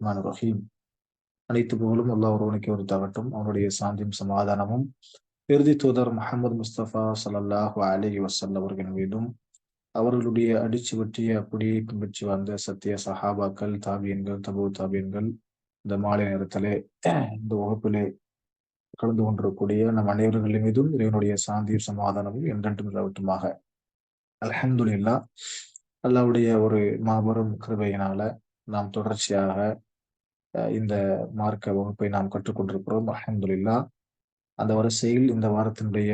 ரஹீம். அனைத்து புகழும் அல்லாஹ் ஒருவனுக்கே உரித்தாகட்டும். அவனுடைய சாந்தியும் சமாதானமும் இறுதி தூதர் முஹம்மது முஸ்தபா ஸல்லல்லாஹு அலைஹி வஸல்லம் அவர்கள் மீதும் அவர்களுடைய அடிச்சு வெற்றிய அப்படியே பின்பற்றி வந்த சத்திய சஹாபாக்கள், தாபியன்கள், தபு தாபியன்கள், இந்த மாலை நேரத்திலே இந்த வகுப்பிலே கலந்து கொண்டிருக்கக்கூடிய நம் அனைவர்கள் மீதும் இறைவனுடைய சாந்தியும் சமாதானமும் என்றென்றும் நிலவட்டுமாக. அல்ஹம்துலில்லாஹ். அல்லாஹ்வுடைய ஒரு மாபெரும் கிருபையினால நாம் தொடர்ச்சியாக இந்த மார்க்க வகுப்பை நாம் கற்றுக்கொண்டிருக்கிறோம். அல்ஹம்துலில்லாஹ். அந்த வரிசையில் இந்த வாரத்தினுடைய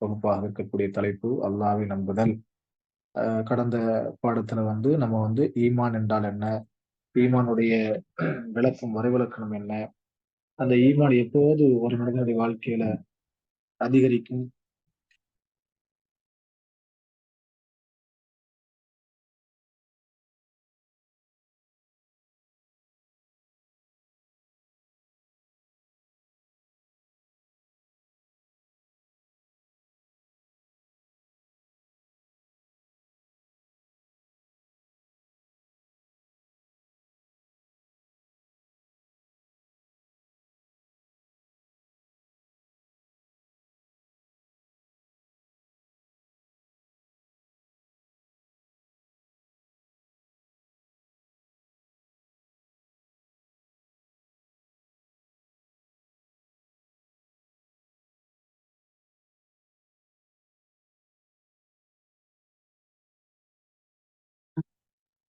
வகுப்பாக இருக்கக்கூடிய தலைப்பு அல்லாஹ்வை நம்புதல். கடந்த பாடத்துல நம்ம ஈமான் என்றால் என்ன, ஈமானுடைய விளக்கம், வரைவிலக்கணம் என்ன, அந்த ஈமான் எப்போது ஒரு மனிதனுடைய வாழ்க்கையில அதிகரிக்கும்,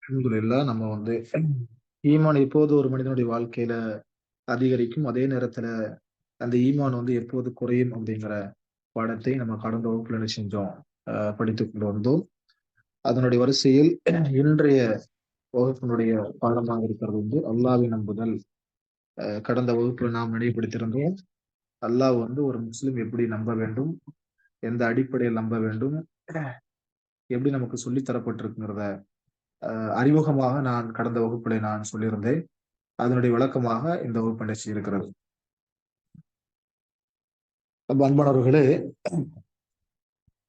அல்ஹம்துலில்லாஹ் நம்ம ஈமான் எப்போது ஒரு மனிதனுடைய வாழ்க்கையில அதிகரிக்கும், அதே நேரத்துல அந்த ஈமான் எப்போது குறையும் அப்படிங்கிற பாடத்தை நம்ம கடந்த வகுப்புல என்ன செஞ்சோம், படித்துக் கொண்டு வந்தோம். அதனுடைய வரிசையில் இன்றைய வகுப்பினுடைய பாடமாக இருக்கிறது அல்லாஹ்வை நம்புதல். கடந்த வகுப்புல நாம் நினைவுபடுத்தியிருந்தோம். அல்லாஹ் ஒரு முஸ்லிம் எப்படி நம்ப வேண்டும், எந்த அடிப்படையில் நம்ப வேண்டும், எப்படி நமக்கு சொல்லித் தரப்பட்டிருக்கிறத அறிமுகமாக நான் கடந்த வகுப்பிலே நான் சொல்லியிருந்தேன். அதனுடைய விளக்கமாக இந்த வகுப்பு நிகழ்ச்சி இருக்கிறது. அப்ப அன்பானவர்களே,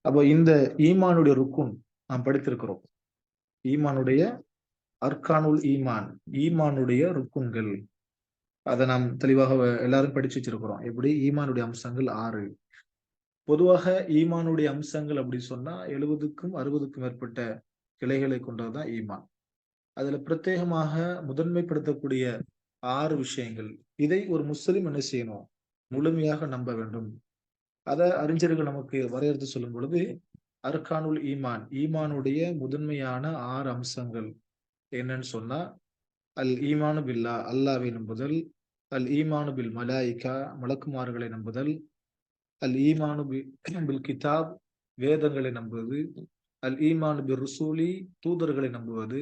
அப்ப இந்த ஈமானுடைய ருக்குன் நாம் படித்திருக்கிறோம். ஈமானுடைய அர்கானுல் ஈமான், ஈமானுடைய ருக்குன்கள், அதை நாம் தெளிவாக எல்லாரும் படிச்சு வச்சிருக்கிறோம். எப்படி ஈமானுடைய அம்சங்கள் 6. பொதுவாக ஈமானுடைய அம்சங்கள் அப்படி சொன்னா 70க்கும் 60க்கும் மேற்பட்ட கிளைகளை கொண்டதுதான் ஈமான். அதுல பிரத்யேகமாக முதன்மைப்படுத்தக்கூடிய 6 விஷயங்கள். இதை ஒரு முஸ்லிம் என்ன செய்யணும், முழுமையாக நம்ப வேண்டும். அத அறிஞர்கள் நமக்கு வரையறுத்து சொல்லும் பொழுது, அர்கானுல் ஈமான், ஈமானுடைய முதன்மையான 6 அம்சங்கள் என்னன்னு சொன்னா, அல் ஈமானு பில்லா, அல்லாஹ்வை நம்புதல், அல் ஈமானு பில் மலாயிகா, மலக்குமார்களை நம்புதல், அல் ஈமானு பில் கிதாப், வேதங்களை நம்புவது, அல் ஈமானு பில் ருசூலி, தூதர்களை நம்புவது,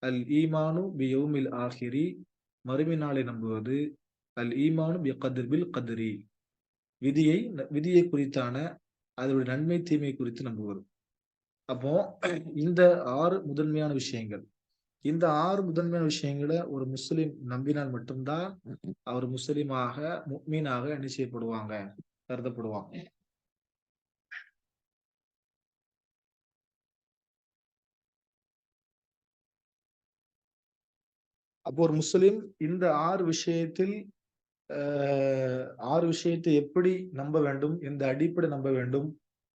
அல் ஈமானு பி யௌமில் ஆஹிரி, மறுமை நாளை நம்புவது, அல் ஈமானு பி கத்ர் பில் கத்ரி, விதியை குறித்தான அதனுடைய நன்மை தீமை குறித்து நம்புவது. அப்போ இந்த 6 முதன்மையான விஷயங்கள், இந்த 6 முதன்மையான விஷயங்களை ஒரு முஸ்லிம் நம்பினால் மட்டும்தான் அவர் முஸ்லிமாக, முஃமினாக என்ன செய்யப்படுவாங்க, கருதப்படுவாங்க. அப்போ ஒரு முஸ்லிம் இந்த 6 விஷயத்தில் 6 விஷயத்தை எப்படி நம்ப வேண்டும், இந்த அடிப்படை நம்ப வேண்டும்,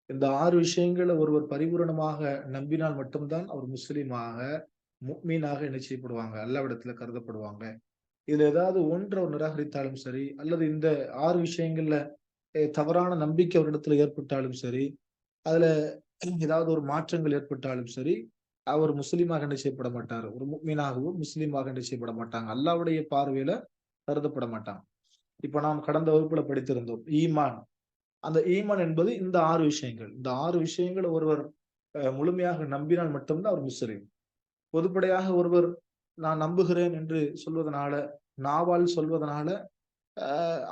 இந்த 6 விஷயங்களை ஒருவர் பரிபூரணமாக நம்பினால் மட்டும்தான் அவர் முஸ்லிமாக, முஃமினாக என்ன செய்யப்படுவாங்க, அல்லாஹ்விடத்துல கருதப்படுவாங்க. இதுல ஏதாவது ஒன்று அவர் நிராகரித்தாலும் சரி, அல்லது இந்த 6 விஷயங்கள்ல தவறான நம்பிக்கை அவரிடத்துல ஏற்பட்டாலும் சரி, அதுல ஏதாவது ஒரு மாற்றங்கள் ஏற்பட்டாலும் சரி, அவர் முஸ்லீமாக என்ன செய்யப்பட மாட்டார். ஒரு முஃமினாகவும் முஸ்லீமாக என்ன செய்யப்பட மாட்டாங்க. அல்லாஹ்வுடைய பார்வையில கருதப்பட மாட்டாங்க. இப்ப நாம் கடந்த வகுப்புல படித்திருந்தோம். ஈமான். அந்த ஈமான் என்பது இந்த 6 விஷயங்கள். இந்த 6 விஷயங்களை ஒருவர் முழுமையாக நம்பினால் மட்டும்தான் அவர் முஸ்லிம். பொதுப்படையாக ஒருவர் நான் நம்புகிறேன் என்று சொல்வதனால, நாவால் சொல்வதனால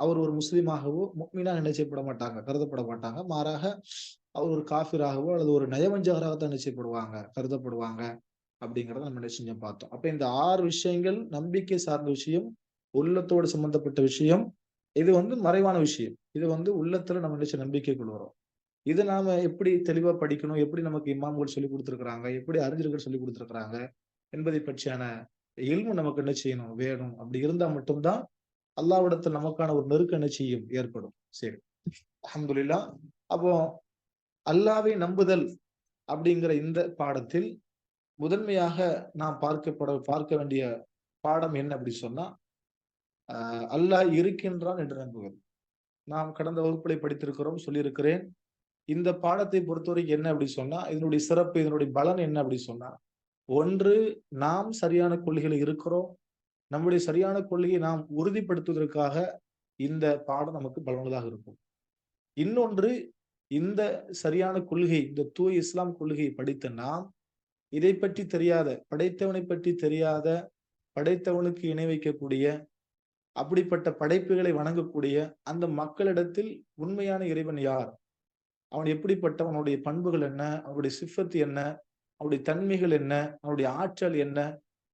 அவர் ஒரு முஸ்லீமாகவோ, முஃமினா என்ன செய்யப்பட மாட்டாங்க, கருதப்பட மாட்டாங்க. மாறாக அவர் ஒரு காஃபிராகவோ அல்லது ஒரு நயவஞ்சகராகத்தான் என்ன செய்யப்படுவாங்க, கருதப்படுவாங்க. அப்படிங்கிறத நம்ம என்ன செஞ்சோம், பார்த்தோம். அப்ப இந்த 6 விஷயங்கள் நம்பிக்கை சார்ந்த விஷயம், உள்ளத்தோடு சம்பந்தப்பட்ட விஷயம். இது மறைவான விஷயம். இது உள்ளத்துல நம்ம நினைச்ச நம்பிக்கை கொள்கிறோம். இது நாம எப்படி தெளிவா படிக்கணும், எப்படி நமக்கு இமாம்கள் சொல்லிக் கொடுத்திருக்கிறாங்க, எப்படி அறிஞர்கள் சொல்லிக் கொடுத்திருக்கிறாங்க என்பதை பற்றியான இல்மு நமக்கு என்ன செய்யணும், வேணும். அப்படி இருந்தா மட்டும்தான் அல்லாஹ்விடத்தில் நமக்கான ஒரு நெருக்கம் என்ன செய்யும், ஏற்படும். சரி, அல்ஹம்துலில்லாஹ். அப்போ அல்லாஹ்வை நம்புதல் அப்படிங்கிற இந்த பாடத்தில் முதன்மையாக நாம் பார்க்க வேண்டிய பாடம் என்ன அப்படி சொன்னா, அல்லாஹ் இருக்கின்றான் என்று நம்புவது. நாம் கடந்த வகுப்புகளை படித்திருக்கிறோம், சொல்லியிருக்கிறேன். இந்த பாடத்தை பொறுத்தவரைக்கும் என்ன அப்படி சொன்னா, இதனுடைய சிறப்பு, இதனுடைய பலன் என்ன அப்படி சொன்னா, ஒன்று, நாம் சரியான கொள்கையில இருக்கிறோம். நம்முடைய சரியான கொள்கையை நாம் உறுதிப்படுத்துவதற்காக இந்த பாடம் நமக்கு பலனுள்ளதாக இருக்கும். இன்னொன்று, இந்த சரியான கொள்கை, இந்த தூய இஸ்லாம் கொள்கையை படித்த நாம், இதை பற்றி தெரியாத, படைத்தவனை பற்றி தெரியாத, படைத்தவனுக்கு இணை வைக்கக்கூடிய, அப்படிப்பட்ட படைப்புகளை வணங்கக்கூடிய அந்த மக்களிடத்தில் உண்மையான இறைவன் யார்? அவன் எப்படிப்பட்டவன்? அவனுடைய பண்புகள் என்ன? அவனுடைய சிஃபத் என்ன? அவனுடைய தன்மைகள் என்ன? அவனுடைய ஆற்றல் என்ன?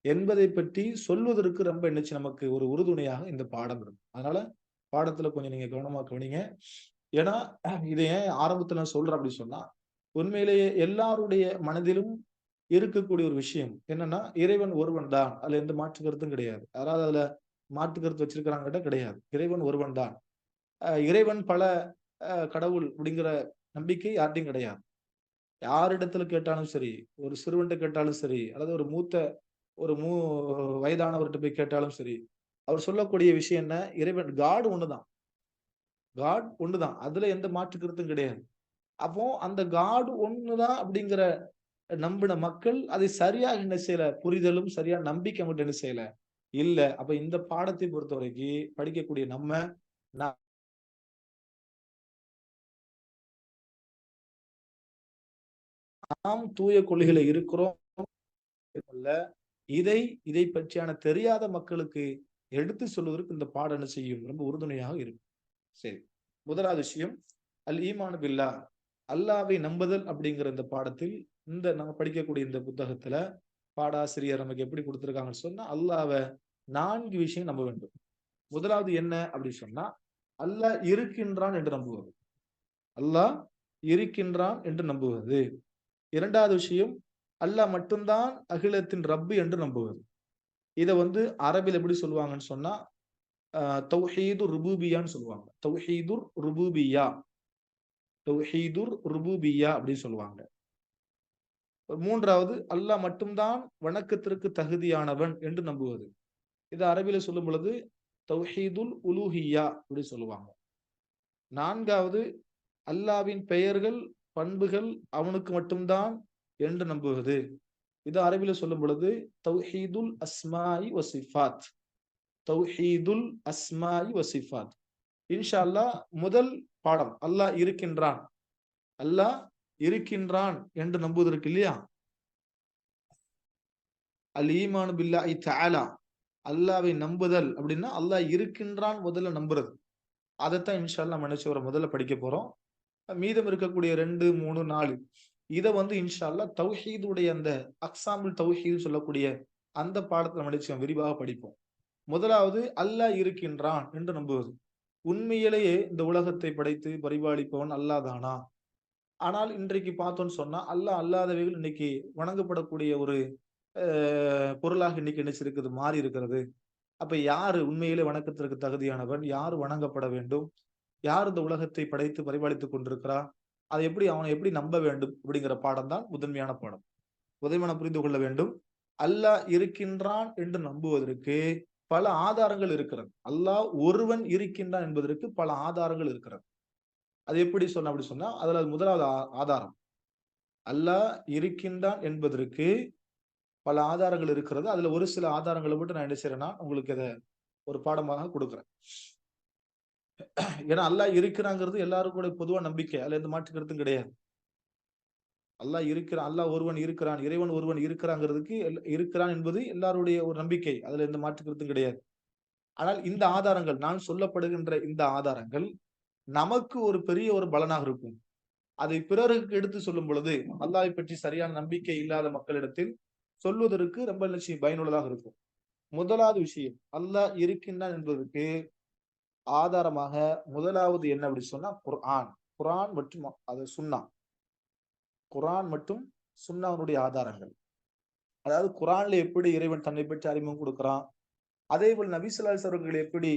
என்பதை பற்றி சொல்வதற்கு ரொம்ப என்னச்சு நமக்கு ஒரு உறுதுணையாக இந்த பாடம் இருக்கும். அதனால பாடத்துல கொஞ்சம் நீங்க கவனமா கவனிங்க. ஏன்னா, இதை ஏன் ஆரம்பத்துல நான் சொல்றேன் அப்படி சொன்னா, உண்மையிலேயே எல்லாருடைய மனதிலும் இருக்கக்கூடிய ஒரு விஷயம் என்னன்னா, இறைவன் ஒருவன் தான். அதுல எந்த மாற்று கருத்தும் கிடையாது. யாராவது அதுல மாற்று கருத்து வச்சிருக்கிறாங்கட்ட கிடையாது. இறைவன் ஒருவன் தான். இறைவன் பல கடவுள் அப்படிங்கிற நம்பிக்கை யார்ட்டயும் கிடையாது. யாரிடத்துல கேட்டாலும் சரி, ஒரு சிறுவன்ட்ட கேட்டாலும் சரி, அல்லது ஒரு ஒரு வயதானவர்ட்ட போய் கேட்டாலும் சரி, அவர் சொல்லக்கூடிய விஷயம் என்ன? இறைவன் காட் ஒண்ணுதான். காட் ஒண்ணுதான். அதுல எந்த மாற்று கருத்தும் கிடையாது. அப்போ அந்த காட் ஒண்ணுதான் அப்படிங்கிற நம்பின மக்கள் அதை சரியாக என்ன செய்யல? புரிதலும் சரியான நம்பிக்கை மட்டும் என்ன செய்யல? இல்ல. அப்ப இந்த பாடத்தை பொறுத்தவரைக்கு படிக்கக்கூடிய நம்ம, நாம் தூய கொள்கையில இருக்கிறோம். இதை இதை பற்றியான தெரியாத மக்களுக்கு எடுத்து சொல்வதற்கு இந்த பாடம் என்ன செய்யும்? ரொம்ப உறுதுணையாக இருக்கும். சரி. முதலாவது விஷயம், அல் ஈமான் பில்லாஹ். அல்லாஹ்வை நம்புதல் அப்படிங்கிற இந்த பாடத்தில், இந்த நம்ம படிக்கக்கூடிய இந்த புத்தகத்துல பாடாசிரியர் நமக்கு எப்படி கொடுத்திருக்காங்கன்னு சொன்னா, அல்லாஹ்வ 4 விஷயம் நம்ப வேண்டும். முதலாவது என்ன அப்படி சொன்னா, அல்லாஹ் இருக்கின்றான் என்று நம்புவது. அல்லாஹ் இருக்கின்றான் என்று நம்புவது. 2வது விஷயம், அல்லாஹ் மட்டும்தான் அகிலத்தின் ரப்பு என்று நம்புவது. இத அரபில எப்படி சொல்லுவாங்கன்னு சொன்னா, தௌஹீதுர் ருபூபிய்யான்னு சொல்லுவாங்க. தௌஹீதுர் ருபூபிய்யா அப்படின்னு சொல்லுவாங்க. 3வது, அல்லாஹ் மட்டும்தான் வணக்கத்திற்கு தகுதியானவன் என்று நம்புவது. இத அரபில சொல்லும் பொழுது தௌஹீதுல் உலூஹிய்யா அப்படி சொல்லுவாங்க. 4வது, அல்லாஹ்வின் பெயர்கள், பண்புகள் அவனுக்கு மட்டும்தான் என்று நம்புவது. இது அரபில சொல்லும் பொழுது தௌஹீதுல் அஸ்மாஇ வ சிஃபாத். தௌஹீதுல் அஸ்மாஇ வ சிஃபாத். இன்ஷா அல்லாஹ் முதல் பாடம், அல்லாஹ் இருக்கின்றான். அல்லாஹ் இருக்கின்றான் என்று நம்புவதற்கு இல்லையா? அல் ஈமானு பில்லாஹி தஆலா. அல்லாஹ்வை நம்புதல் அப்படின்னா, அல்லாஹ் இருக்கின்றான் முதல்ல நம்புறது. அதத்தான் இன்ஷா அல்லாஹ் நம்ம என்ன செய்ய போறோம்? முதல்ல படிக்க போறோம். மீதம் இருக்கக்கூடிய 2, 3, 4 இத இன்ஷா அல்லாஹ் தௌஹீதுடைய அந்த அக்ஸாமுல் தௌஹீத் சொல்லக்கூடிய அந்த பாடத்துல நம்ம நிச்சயம் விரிவாக படிப்போம். முதலாவது, அல்லாஹ் இருக்கின்றான் என்று நம்புவது. உண்மையிலேயே இந்த உலகத்தை படைத்து பரிபாலிப்பவன் அல்லாஹ் தானா? ஆனால் இன்றைக்கு பார்த்தோம்ன்னு சொன்னா, அல்லாஹ் அல்லாதவைகள் இன்னைக்கு வணங்கப்படக்கூடிய ஒரு பொருளாக இன்னைக்கு என்ன இருக்குது? மாறி இருக்கிறது. அப்ப யாரு உண்மையிலே வணக்கத்திற்கு தகுதியானவன்? யார் வணங்கப்பட வேண்டும்? யார் இந்த உலகத்தை படைத்து பரிபாலித்துக் கொண்டிருக்கிறார்? அதை அவனை எப்படி நம்ப வேண்டும்? அப்படிங்கிற பாடம் தான் முதன்மையான பாடம். முதன்மையான புரிந்து கொள்ள வேண்டும். அல்லாஹ் இருக்கின்றான் என்று நம்புவதற்கு பல ஆதாரங்கள் இருக்கிறது. அல்லாஹ் ஒருவன் இருக்கின்றான் என்பதற்கு பல ஆதாரங்கள் இருக்கிறது. அது எப்படி அப்படி சொன்னா, அதுல முதலாவது ஆதாரம், அல்லாஹ் இருக்கின்றான் என்பதற்கு பல ஆதாரங்கள் இருக்கிறது. அதுல ஒரு சில ஆதாரங்களை மட்டும் நான் என்ன செய்யறேன்னா, உங்களுக்கு இத ஒரு பாடமாக கொடுக்கிறேன். ஏன்னா அல்லாஹ் இருக்கிறாங்கிறது எல்லாருக்கும் பொதுவா நம்பிக்கை. அதுல எந்த மாற்று கருத்தும் கிடையாது. அல்லாஹ் இருக்கிறான், அல்லாஹ் ஒருவன் இருக்கிறான், இறைவன் ஒருவன் இருக்கிறாங்கிறதுக்கு இருக்கிறான் என்பது எல்லாருடைய ஒரு நம்பிக்கை. அதுல எந்த மாற்று கருத்தும் கிடையாது. ஆனால் இந்த ஆதாரங்கள், நான் சொல்லப்படுகின்ற இந்த ஆதாரங்கள் நமக்கு ஒரு பெரிய ஒரு பலனாக இருக்கும். அதை பிறருக்கு எடுத்து சொல்லும் பொழுது, அல்லாஹ்வை பற்றி சரியான நம்பிக்கை இல்லாத மக்களிடத்தில் சொல்வதற்கு ரொம்ப நிச்சயம் பயனுள்ளதாக இருக்கும். முதலாவது விஷயம், அல்லாஹ் இருக்கின்றான் என்பதற்கு ஆதாரமாக முதலாவது என்ன அப்படி சொன்னா, குர்ஆன். குர்ஆன் மற்றும் அது சுன்னா. குர்ஆன் மற்றும் சுன்னாவுடைய ஆதாரங்கள். அதாவது குரான்ல எப்படி இறைவன் தன்னை பற்றி அறிமுகம் கொடுக்கிறான், அதே போல் நபி ஸல்லல்லாஹு அலைஹி வஸல்லம் அவர்கள் எப்படி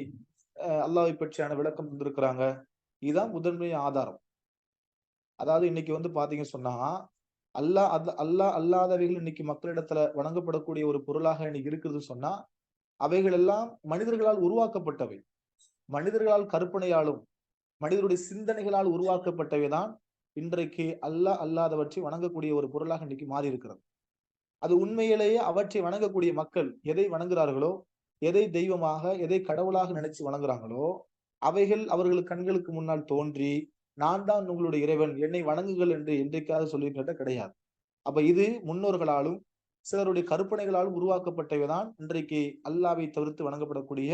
அல்லாஹ்வை பற்றியான விளக்கம் தந்திருக்கிறாங்க. இதுதான் முதன்மை ஆதாரம். அதாவது இன்னைக்கு பாத்தீங்க சொன்னா, அல்லாஹ் அல்லாதவைகள் இன்னைக்கு மக்களிடத்துல வணங்கப்படக்கூடிய ஒரு பொருளாக இன்னைக்கு இருக்குது சொன்னா, அவைகள் எல்லாம் மனிதர்களால் உருவாக்கப்பட்டவை. மனிதர்களால் கற்பனையாலும் மனிதருடைய சிந்தனைகளால் உருவாக்கப்பட்டவைதான் இன்றைக்கு அல்லாஹ் அல்லாதவற்றை வணங்கக்கூடிய ஒரு பொருளாக இன்னைக்கு மாறி இருக்கிறது. அது உண்மையிலேயே அவற்றை வணங்கக்கூடிய மக்கள் எதை வணங்குறார்களோ, எதை தெய்வமாக, எதை கடவுளாக நினைச்சு வணங்குறாங்களோ, அவைகள் அவர்கள் கண்களுக்கு முன்னால் தோன்றி, நான் தான் உங்களுடைய இறைவன், என்னை வணங்குங்கள் என்று என்றைக்காவது சொல்லியிருக்கிறதே கிடையாது. அப்ப இது முன்னோர்களாலும் சிலருடைய கற்பனைகளாலும் உருவாக்கப்பட்டவைதான் இன்றைக்கு அல்லாவை தவிர்த்து வணங்கப்படக்கூடிய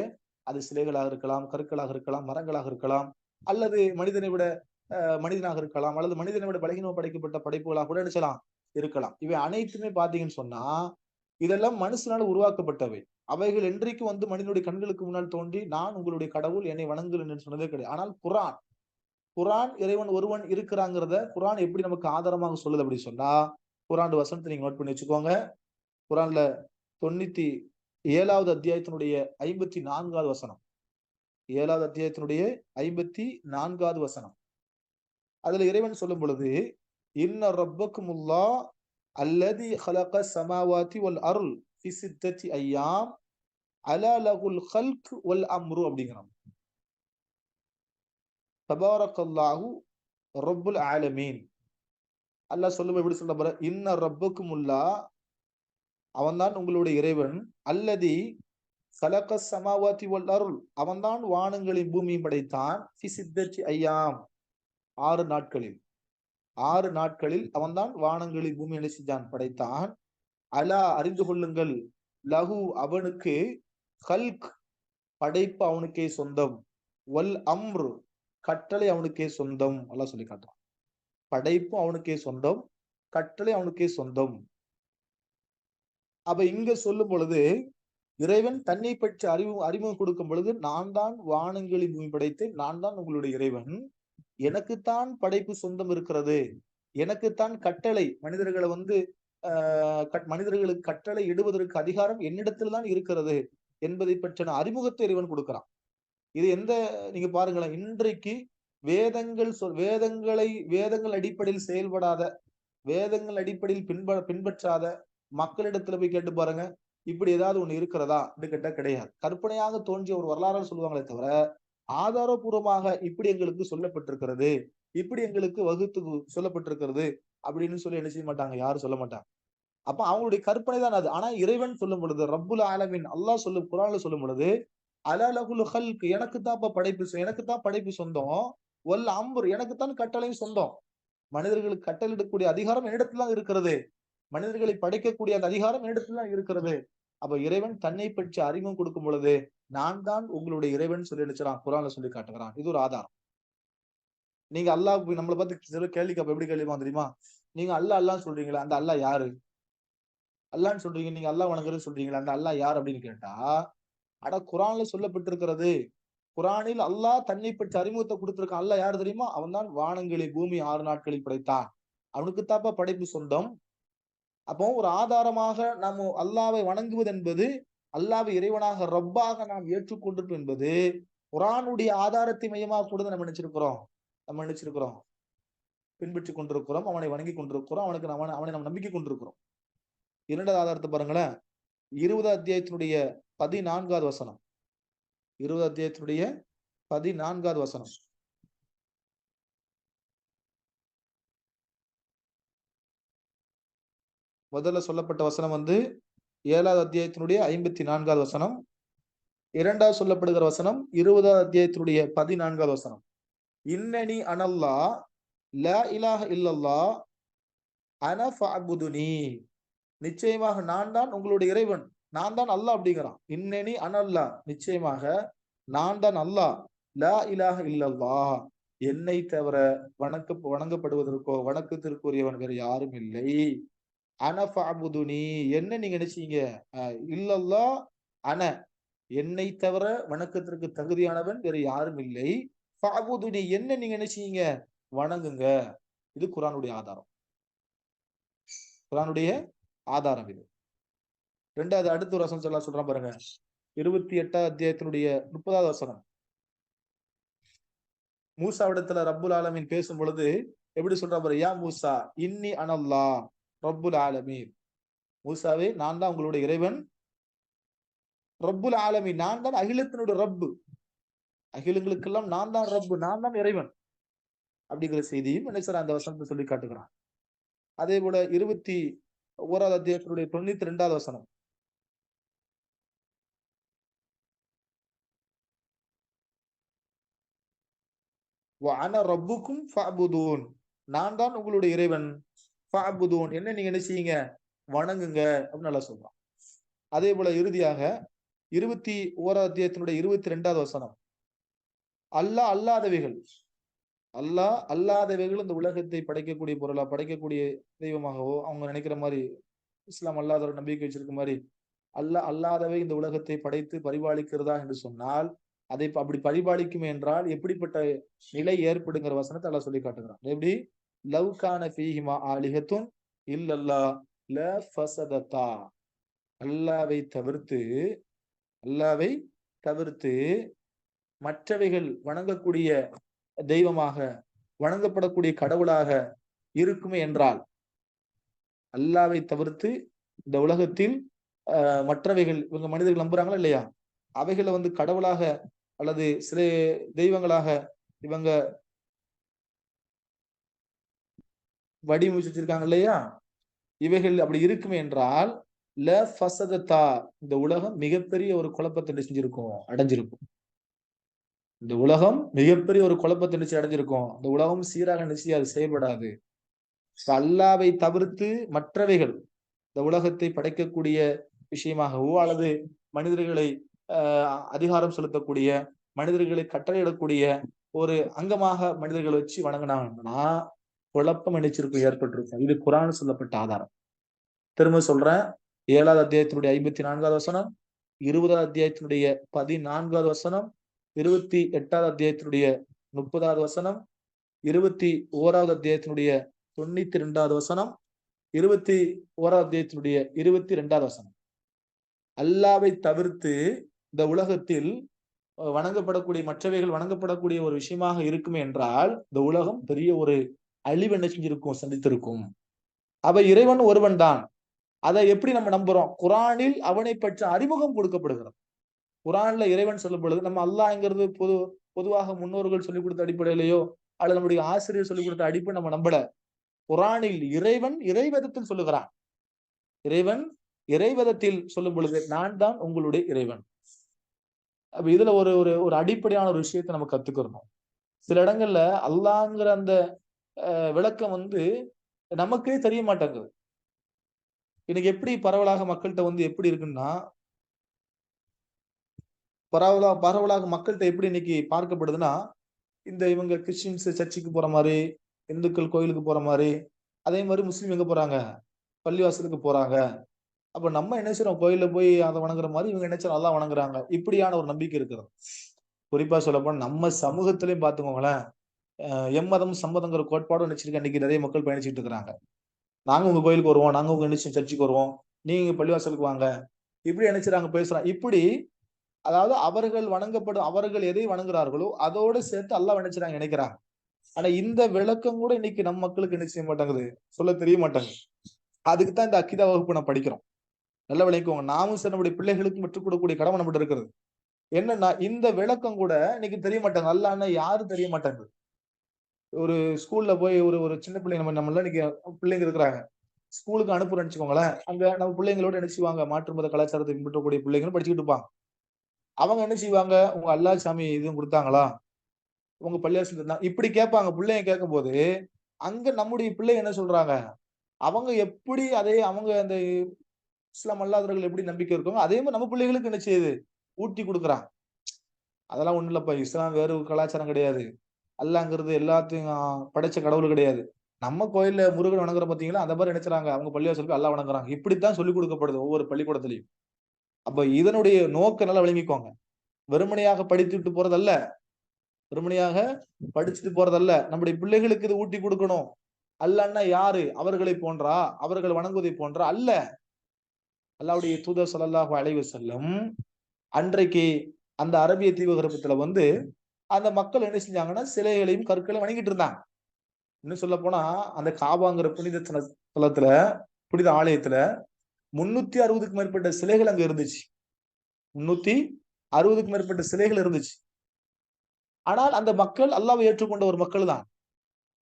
அது சிலைகளாக இருக்கலாம், கற்களாக இருக்கலாம், மரங்களாக இருக்கலாம், அல்லது மனிதனை விட மனிதனாக இருக்கலாம், அல்லது மனிதனை விட பலகீனம் படைக்கப்பட்ட படைப்புகளாக கூட நினைச்சலாம் இருக்கலாம். இவை அனைத்துமே பாத்தீங்கன்னு சொன்னா, இதெல்லாம் மனுஷனால உருவாக்கப்பட்டவை. அவைகள் என்றைக்கு மனிதனுடைய கண்களுக்கு முன்னால் தோன்றி, நான் உங்களுடைய கடவுள், என்னை வணங்குங்கள் என்று சொன்னதே கிடையாது. ஆனால் குரான் இறைவன் ஒருவன் இருக்கிறாங்கிறத குரான் எப்படி நமக்கு ஆதாரமாக சொல்லுது அப்படி சொன்னா, குரான் வசனத்தை நீங்க நோட் பண்ணி வச்சுக்கோங்க. குரான்ல 97வது அத்தியாயத்தினுடைய 54வது வசனம். 7வது அத்தியாயத்தினுடைய 54வது வசனம். அதுல இறைவன் சொல்லும் பொழுது, இன்ன ரப்பக்குமுல்லாஹ் அல்லதி ஹலக ஸமாவாதி வல் அர்ல் ஃபி சித்தத்தி அய்யாம் அலா லகுல் ஹல்க் வல் அம்ரு அப்படிங்கிறான். தபாரக்கல்லாஹு ரப்புல் ஆலமீன். அல்லாஹ் சொல்லும் எப்படி சொல்ற பாரு, இன்ன ரப்பக்குமுல்லாஹ், அவன்தான் உங்களுடைய இறைவன், அல்லதி ஹலக ஸமாவாதி வல் அர்ல், அவன்தான் வானங்களையும் பூமியும் படைத்தான், ஃபி சித்தத்தி அய்யாம், 6 நாட்களில். 6 நாட்களில் அவன்தான் வானங்களில் பூமி என்ன செஞ்சான், படைத்தான். அலா, அறிந்து கொள்ளுங்கள், லஹு, அவனுக்கு, ஹல்க், படைப்பு அவனுக்கே சொந்தம், வல் அம்ரு, கட்டளை அவனுக்கே சொந்தம். அல்லாஹ் சொல்லி காட்டுறான். படைப்பு அவனுக்கே சொந்தம், கட்டளை அவனுக்கே சொந்தம். அப்ப இங்க சொல்லும் பொழுது இறைவன் தன்னை பற்றி அறிமுகம் கொடுக்கும் பொழுது, நான் தான் வானங்களில் பூமி படைத்தேன், நான் தான் உங்களுடைய இறைவன், எனக்குத்தான் படைப்பு சொந்தம் இருக்கிறது, எனக்குத்தான் கட்டளை, மனிதர்களை மனிதர்களுக்கு கட்டளை இடுவதற்கு அதிகாரம் என்னிடத்தில் தான் இருக்கிறது என்பதை பற்றின அறிமுகத்தை இறைவன் கொடுக்கிறான். இது நீங்க பாருங்களேன், இன்றைக்கு வேதங்கள் அடிப்படையில் செயல்படாத, வேதங்கள் அடிப்படையில் பின்பற்றாத மக்களிடத்துல போய் கேட்டு பாருங்க, இப்படி ஏதாவது ஒண்ணு இருக்கிறதா கேட்டா கிடையாது. கற்பனையாக தோன்றிய ஒரு வரலாறு சொல்லுவாங்களே தவிர, ஆதாரபூர்வமாக இப்படி எங்களுக்கு சொல்லப்பட்டிருக்கிறது, இப்படி எங்களுக்கு வகுத்து சொல்லப்பட்டிருக்கிறது அப்படின்னு சொல்லி என்ன செய்ய மாட்டாங்க, யாரும் சொல்ல மாட்டாங்க. அப்ப அவங்களுடைய கற்பனை தான் அது. ஆனா இறைவன் சொல்லும் பொழுது, ரப்புல் ஆலமீன் அல்லாஹ் குர்ஆன்ல சொல்லும் பொழுது, அலா லகுல் ஹல்க், எனக்குத்தான் படைப்பு சொந்தம், வல் அம்ர், எனக்குத்தான் கட்டளையும் சொந்தம். மனிதர்களுக்கு கட்டளையிடக்கூடிய அதிகாரம் என்னிடத்துல தான் இருக்கிறது, மனிதர்களை படைக்கக்கூடிய அந்த அதிகாரம் என்னிடத்துல தான் இருக்கிறது. அப்ப இறைவன் தன்னை பற்றி அறிமுகம் கொடுக்கும் பொழுது, நான் தான் உங்களுடைய இறைவன் சொல்லி நினைச்சான், குர்ஆன்ல சொல்லி காட்டுகிறான். இது ஒரு ஆதாரம். நீங்க அல்லாஹ் நம்மளை பார்த்து சில கேள்வி எப்படி கேள்விப்பான் தெரியுமா, நீங்க அல்லாஹ் சொல்றீங்களா, அந்த அல்லாஹ் யாரு, அல்லான்னு சொல்றீங்க, நீங்க அல்லாஹ் வணங்குறது சொல்றீங்களா, அந்த அல்லாஹ் யார் அப்படின்னு கேட்டா, அட குர்ஆன்ல சொல்லப்பட்டிருக்கிறது, குர்ஆனில் அல்லாஹ் தன்னை பற்றி அறிமுகத்தை கொடுத்திருக்கான். அல்லாஹ் யாரு தெரியுமா, அவன் தான் வானங்களை பூமி 6 நாட்களில் படைத்தான், அவனுக்கு தாப்பா படைப்பு சொந்தம். அப்போ ஒரு ஆதாரமாக நாம் அல்லாஹ்வை வணங்குவது என்பது, அல்லாஹ்வை இறைவனாக ரப்பாக நாம் ஏற்றுக்கொண்டிருப்போம் என்பது குர்ஆனுடைய ஆதாரத்தை மையமாக கூட நம்ம நினைச்சிருக்கிறோம், பின்பற்றி கொண்டிருக்கிறோம், அவனை வணங்கி கொண்டிருக்கிறோம், அவனை நாம் நம்பிக்கை கொண்டிருக்கிறோம். 2வது ஆதாரத்தை பாருங்களேன், 20வது அத்தியாயத்தினுடைய 14வது வசனம். 20வது அத்தியாயத்தினுடைய 14வது வசனம். முதல்ல சொல்லப்பட்ட வசனம் 7வது அத்தியாயத்தினுடைய 54வது வசனம். 2வது சொல்லப்படுகிற வசனம் 20வது அத்தியாயத்தினுடைய 14வது வசனம். இன்னனி அனல்லாஹ் லா இலாஹ இல்லல்லாஹ் அன ஃபஅபுதுனி, நிச்சயமாக நான் தான் உங்களுடைய இறைவன், நான் தான் அல்லாஹ் அப்படிங்கிறான். இன்னனி அனல்லாஹ், நிச்சயமாக நான் தான் அல்லாஹ், லா இலாஹ இல்லல்லாஹ், என்னை தவிர வணங்கப்படுவதற்கோ வணக்கத்திற்குரியவன் வேற யாரும் இல்லை. அன ஃபஅபுதுனி, என்ன நீங்க நினைச்சீங்க, இல்லல்லாஹ் அன, என்னை தவிர வணக்கத்திற்கு தகுதியானவன் வேற யாரும் இல்லை, ஃபஅபுதுனி, என்ன நீங்க நினைச்சீங்க, வணங்குங்க. இது குர்ஆனுடைய ஆதாரம், குர்ஆனுடைய ஆதாரம் இது. ரெண்டாவது அடுத்த ஒரு வசனம் சொல்றான் பாருங்க, 28வது அத்தியாயத்தினுடைய 30வது வசனம். மூசாவிடத்துல ரப்புல் ஆலமீன் பேசும் பொழுது எப்படி சொல்றா பாரு, யா மூசா இன்னி அனல்லா ரப்புல் ஆலமீன். மூசாவே நான் தான் உங்களுடைய இறைவன், ரப்புல் ஆலமீன் நான் தான் அகிலத்தினுடைய ரப்பு, அகிலங்களுக்கெல்லாம் நான் தான் ரப்பு, நான் தான் இறைவன் அப்படிங்கிற செய்தியும் என்ன சார் அந்த வசனத்தை சொல்லி காட்டுகிறான். அதே போல 21வது அத்தியாயத்தினுடைய 92வது வசனம். வஅன ரப்புக்கும் ஃபஅபுதூன், நான் தான் உங்களுடைய இறைவன், ஃபஅபுதூன் என்ன நீங்க என்ன செய்யுங்க, வணங்குங்க அப்படின்னு நல்லா சொல்றான். அதே போல இறுதியாக 21வது அத்தியாயத்தினுடைய 22வது வசனம். அல்லாஹ் அல்லாதவைகள், அல்லாஹ் அல்லாதவைகள் இந்த உலகத்தை படைக்கக்கூடிய பொருளா, படைக்கக்கூடிய தெய்வமாகவோ அவங்க நினைக்கிற மாதிரி, இஸ்லாம் அல்லாதவர் நம்பிக்கை வச்சிருக்க மாதிரி அல்லாஹ் அல்லாதவை இந்த உலகத்தை படைத்து பரிபாலிக்கிறதா என்று சொன்னால், அதை அப்படி பரிபாலிக்கும் என்றால் எப்படிப்பட்ட நிலை ஏற்படுங்கிற வசனத்தை அல்லாஹ் சொல்லி காட்டுகிறான். எப்படி, லவ் கான ஃபீஹிமா ஆலிஹத்துன் இல்லல்லா ல ஃபஸததா, அல்லாவை தவிர்த்து, அல்லாவை தவிர்த்து மற்றவைகள் வணங்கக்கூடிய தெய்வமாக, வணங்கப்படக்கூடிய கடவுளாக இருக்குமே என்றால், அல்லாவை தவிர்த்து இந்த உலகத்தில் மற்றவைகள் இவங்க மனிதர்கள் நம்புறாங்களா இல்லையா, அவைகளை வந்து கடவுளாக அல்லது சில தெய்வங்களாக இவங்க வடிவமைச்சு வச்சிருக்காங்க இல்லையா, இவைகள் அப்படி இருக்குமே என்றால் ல ஃபஸததா, இந்த உலகம் மிகப்பெரிய ஒரு குழப்பத்தை செஞ்சிருக்கும், அடைஞ்சிருக்கும். இந்த உலகம் மிகப்பெரிய ஒரு குழப்பத்தை நிச்சயம் அடைஞ்சிருக்கும். இந்த உலகம் சீராக நிச்சயம் அது செயல்படாது. அல்லாவை தவிர்த்து மற்றவைகள் இந்த உலகத்தை படைக்கக்கூடிய விஷயமாகவோ அல்லது மனிதர்களை அதிகாரம் செலுத்தக்கூடிய, மனிதர்களை கட்டளையிடக்கூடிய ஒரு அங்கமாக மனிதர்களை வச்சு வணங்கினாங்கன்னா குழப்பம் நினைச்சிருக்கும், ஏற்பட்டிருக்கும். இது குர்ஆன் சொல்லப்பட்ட ஆதாரம். திரும்ப சொல்றேன், 7வது அத்தியாயத்தினுடைய 54வது வசனம், 20வது அத்தியாயத்தினுடைய 14வது வசனம், 28வது அத்தியாயத்தினுடைய 30வது வசனம், 21வது அத்தியாயத்தினுடைய 92வது வசனம், 21வது அத்தியாயத்தினுடைய 22வது வசனம். அல்லாவை தவிர்த்து இந்த உலகத்தில் வணங்கப்படக்கூடிய மற்றவைகள் வணங்கப்படக்கூடிய ஒரு விஷயமாக இருக்குமே என்றால் இந்த உலகம் பெரிய ஒரு அழிவு என்ன செஞ்சிருக்கும், சந்தித்திருக்கும். அவ இறைவன் ஒருவன் தான். அதை எப்படி நம்ம நம்புறோம், குர்ஆனில் அவனை பற்றி அறிமுகம் கொடுக்கப்படுகிறது. குர்ஆன்ல இறைவன் சொல்லும் பொழுது நம்ம அல்லாஹ்ங்கிறது பொதுவாக முன்னோர்கள் சொல்லிக் கொடுத்த அடிப்படையிலேயோ அல்லது நம்முடைய ஆசிரியர் சொல்லிக் கொடுத்த அடிப்படை நம்ம நம்பல. குர்ஆனில் இறைவன் இறைவேதத்தில் சொல்லுகிறான். இறைவன் இறைவேதத்தில் சொல்லும் பொழுது நான் தான் உங்களுடைய இறைவன். அப்ப இதுல ஒரு ஒரு ஒரு அடிப்படையான ஒரு விஷயத்தை நம்ம கத்துக்கிறோம். சில இடங்கள்ல அல்லாஹ்ங்கிற அந்த விளக்கம் வந்து நமக்கே தெரிய மாட்டேங்குது. இன்னைக்கு எப்படி பரவலாக மக்கள்கிட்ட வந்து எப்படி இருக்குன்னா, பரவலாக மக்கள்கிட்ட எப்படி இன்னைக்கு பார்க்கப்படுதுன்னா, இந்த இவங்க கிறிஸ்டின்ஸ் சர்ச்சுக்கு போற மாதிரி, இந்துக்கள் கோயிலுக்கு போற மாதிரி, அதே மாதிரி முஸ்லீம் எங்க போறாங்க, பள்ளிவாசலுக்கு போறாங்க. அப்ப நம்ம என்ன செய்றோம், கோயில்ல போய் அதை வணங்குற மாதிரி இவங்க என்ன செய்றோம், அல்லாஹ் வணங்குறாங்க. இப்படியான ஒரு நம்பிக்கை இருக்கிறது. குறிப்பா சொல்லப்போனா நம்ம சமூகத்திலையும் பாத்துக்கோங்களேன், எம்மதம் சம்மதங்கிற கோட்பாடும் நினைச்சிருக்க இன்னைக்கு நிறைய மக்கள் பயணிச்சுட்டு இருக்கிறாங்க. நாங்க உங்க கோயிலுக்கு வருவோம், நாங்க உங்க சர்ச்சுக்கு வருவோம், நீங்க பள்ளிவாசலுக்கு வாங்க, இப்படி நினைச்சுறாங்க, பேசுறாங்க. இப்படி அதாவது அவர்கள் எதை வணங்குறார்களோ அதோட சேர்த்து அல்லாஹ் நினைச்சுறாங்க, நினைக்கிறாங்க. ஆனா இந்த விளக்கம் கூட இன்னைக்கு நம்ம மக்களுக்கு என்ன செய்ய மாட்டாங்குது, சொல்ல தெரிய மாட்டாங்க. அதுக்குத்தான் இந்த அக்கீதா வகுப்பு நம்ம படிக்கிறோம். நல்ல விளங்கிக்கோங்க. நாமும் சரி நம்முடைய பிள்ளைகளுக்கும் பெற்றுக் கொடுக்கக்கூடிய கடமை நம்மகிட்ட இருக்கிறது. என்னன்னா இந்த விளக்கம் கூட இன்னைக்கு தெரிய மாட்டாங்க. அல்லாஹ்னா யாரு தெரிய மாட்டாங்க. ஒரு ஸ்கூல்ல போய் ஒரு ஒரு சின்ன பிள்ளைங்க நம்மள இன்னைக்கு பிள்ளைங்க இருக்கிறாங்க, ஸ்கூலுக்கு அனுப்புறோம்னு வச்சுக்கோங்களேன். அங்க நம்ம பிள்ளைங்களோட என்ன செய்வாங்க, மாற்று மத கலாச்சாரத்தை பின்பற்றக்கூடிய பிள்ளைங்களும் படிச்சுக்கிட்டு இருப்பாங்க. அவங்க என்ன செய்வாங்க, உங்க அல்லாஹ் சாமி இதுவும் கொடுத்தாங்களா, உங்க பள்ளியாசல் இருந்தா இப்படி கேட்பாங்க. பிள்ளைங்க கேட்கும் போது அங்க நம்முடைய பிள்ளை என்ன சொல்றாங்க, அவங்க எப்படி அதே அவங்க அந்த இஸ்லாம் அல்லாதவர்கள் எப்படி நம்பிக்கை இருக்காங்க அதே மாதிரி நம்ம பிள்ளைகளுக்கு என்ன செய்யுது, ஊட்டி கொடுக்குறான். அதெல்லாம் ஒண்ணும் இல்லப்பா, இஸ்லாம் வேற ஒரு கலாச்சாரம் கிடையாது, அல்லாஹ்ங்கிறது எல்லாத்தையும் படைச்ச கடவுள் கிடையாது. நம்ம கோயில்ல முருகன் வணங்குறோம் பாத்தீங்களா, அந்த மாதிரி நினைச்சுறாங்க அவங்க பள்ளிவாசலுக்கு அல்லாஹ் வணங்குறாங்க. இப்படித்தான் சொல்லிக் கொடுக்கப்படுது ஒவ்வொரு பள்ளிக்கூடத்திலையும். அப்ப இதனுடைய நோக்கம் நல்லா விளங்கிக்கோங்க. வெறுமனையாக படித்துட்டு போறதல்ல, வெறுமனையாக படிச்சுட்டு போறதல்ல. நம்முடைய பிள்ளைகளுக்கு இது ஊட்டி கொடுக்கணும். அல்லாஹ்னா யாரு, அவர்களை போன்றா, அவர்கள் வணங்குவதை போன்றா அல்ல. அல்லாஹ்வுடைய தூதர் ஸல்லல்லாஹு அலைஹி வஸல்லம் அன்றைக்கு அந்த அரபிய தீபகற்பத்துல அந்த மக்கள் என்ன செஞ்சாங்கன்னா சிலைகளையும் கற்களையும் வணங்கிட்டு இருந்தாங்க. இன்னும் சொல்ல போனா அந்த காபாங்கிற புனித தலத்துல புனித ஆலயத்துல 360க்கு மேற்பட்ட சிலைகள் அங்க இருந்துச்சு. 360க்கு மேற்பட்ட சிலைகள் இருந்துச்சு. ஆனால் அந்த மக்கள் அல்லாஹ்வை ஏற்றுக்கொண்ட ஒரு மக்கள் தான்.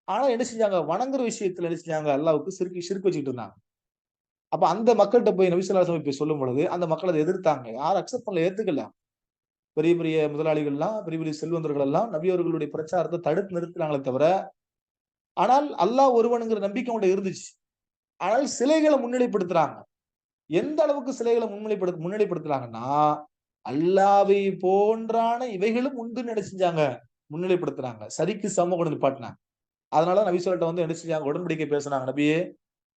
ஆனா என்ன செஞ்சாங்க? வணங்குற விஷயத்துல என்ன செஞ்சாங்க? அல்லாஹ்வுக்கு ஷிர்க் வச்சுக்கிட்டு இருந்தாங்க. அப்ப அந்த மக்கள்ட்ட போய் நபி ஸல்லல்லாஹு அலைஹி வஸல்லம் போய் சொல்லும் பொழுது, அந்த மக்கள் அத எதிர்த்தாங்க. யாரும் அக்செப்ட் பண்ணல, ஏத்துக்கல. பெரிய பெரிய முதலாளிகள்லாம், பெரிய பெரிய செல்வந்தர்கள் எல்லாம் நபி அவர்களுடைய பிரச்சாரத்த தடுத்து நிறுத்தினாங்களே தவிர, ஆனால் அல்லாஹ் ஒருவன்ங்கிற நம்பிக்கை அவங்கள்ட்ட இருந்துச்சு. ஆனால் சிலைகள முன்னிலைப்படுத்துறாங்க. எந்த அளவுக்கு சிலைகள முன்னிலைப்படுத்துறாங்கன்னா, அல்லாஹ்வை போன்றான இவைகளும் உண்டுன்னு என்ன செஞ்சாங்க? முன்னிலைப்படுத்துறாங்க. சரிக்கு சமமா கொண்டு வந்து நிப்பாட்டுனாங்க. அதனால நபி ஸல்லல்லாஹு வந்து என்ன செஞ்சாங்க? உடன்படிக்கை பேசுனாங்க. நபியே,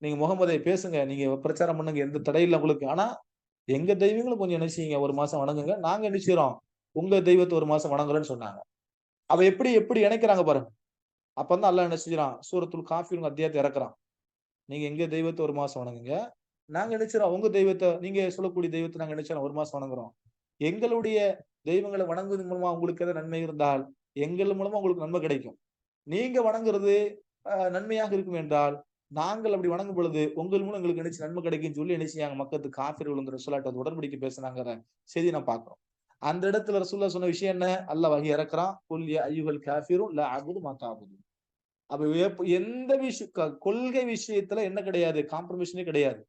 நீங்க முகமதை பேசுங்க. நீங்க பிரச்சாரம் பண்ணுங்க. எந்த தடை இல்ல உங்களுக்கு. ஆனா, எங்க தெய்வங்களும் கொஞ்சம் என்ன செய்யுங்க? 1 மாசம் வணங்குங்க. நாங்க என்ன செய்றோம்? உங்க தெய்வத்த 1 மாசம் வணங்குறோம்ன்னு சொன்னாங்க. அப்ப எப்படி எப்படி இணைக்கிறாங்க பாருங்க. அப்ப வந்து அல்லாஹ் என்ன செஞ்சுறான்? சூரத்துல் காஃபிர்ங்க அத்தியாயத்த இறக்குறான். நீங்க எங்க தெய்வத்த 1 மாசம் வணங்குங்க. நாங்க என்ன செய்றோம்? உங்க தெய்வத்த நீங்க சொல்லக்கூடிய தெய்வத்த நாங்க என்ன செய்றோம்? 1 மாசம் வணங்குறோம். எங்களுடைய தெய்வங்கள வணங்குவதன் மூலமா உங்களுக்கு ஏதாவது நன்மை இருந்தால், எங்கள் மூலமா உங்களுக்கு நன்மை கிடைக்கும். நீங்க வணங்குறது நன்மையாக இருக்கும் என்றால், நாங்கள் அப்படி வணங்கும் பொழுது, உங்கள் மூலம் எங்களுக்கு என்ன நன்மை கிடைக்கும்னு சொல்லி என்ன செய்யாங்க? மக்களுக்கு காஃபிர்கள் வந்து ரசூலுல்லாஹ்ட்ட வந்து உடன்படிக்கை பேசுனாங்கிற செய்திய நான் பார்க்கிறோம். அந்த இடத்துல ரசூலுல்லாஹ் சொன்ன விஷயம் என்ன? அல்லாஹ் வஹி இறக்குறான். குல் யா அய்யுஹல் காஃபிரூன் லா அஅ்புது மா தஅ்புதூன். அப்ப எந்த கொள்கை விஷயத்துல என்ன கிடையாது? காம்ப்ரமைஷனே கிடையாது.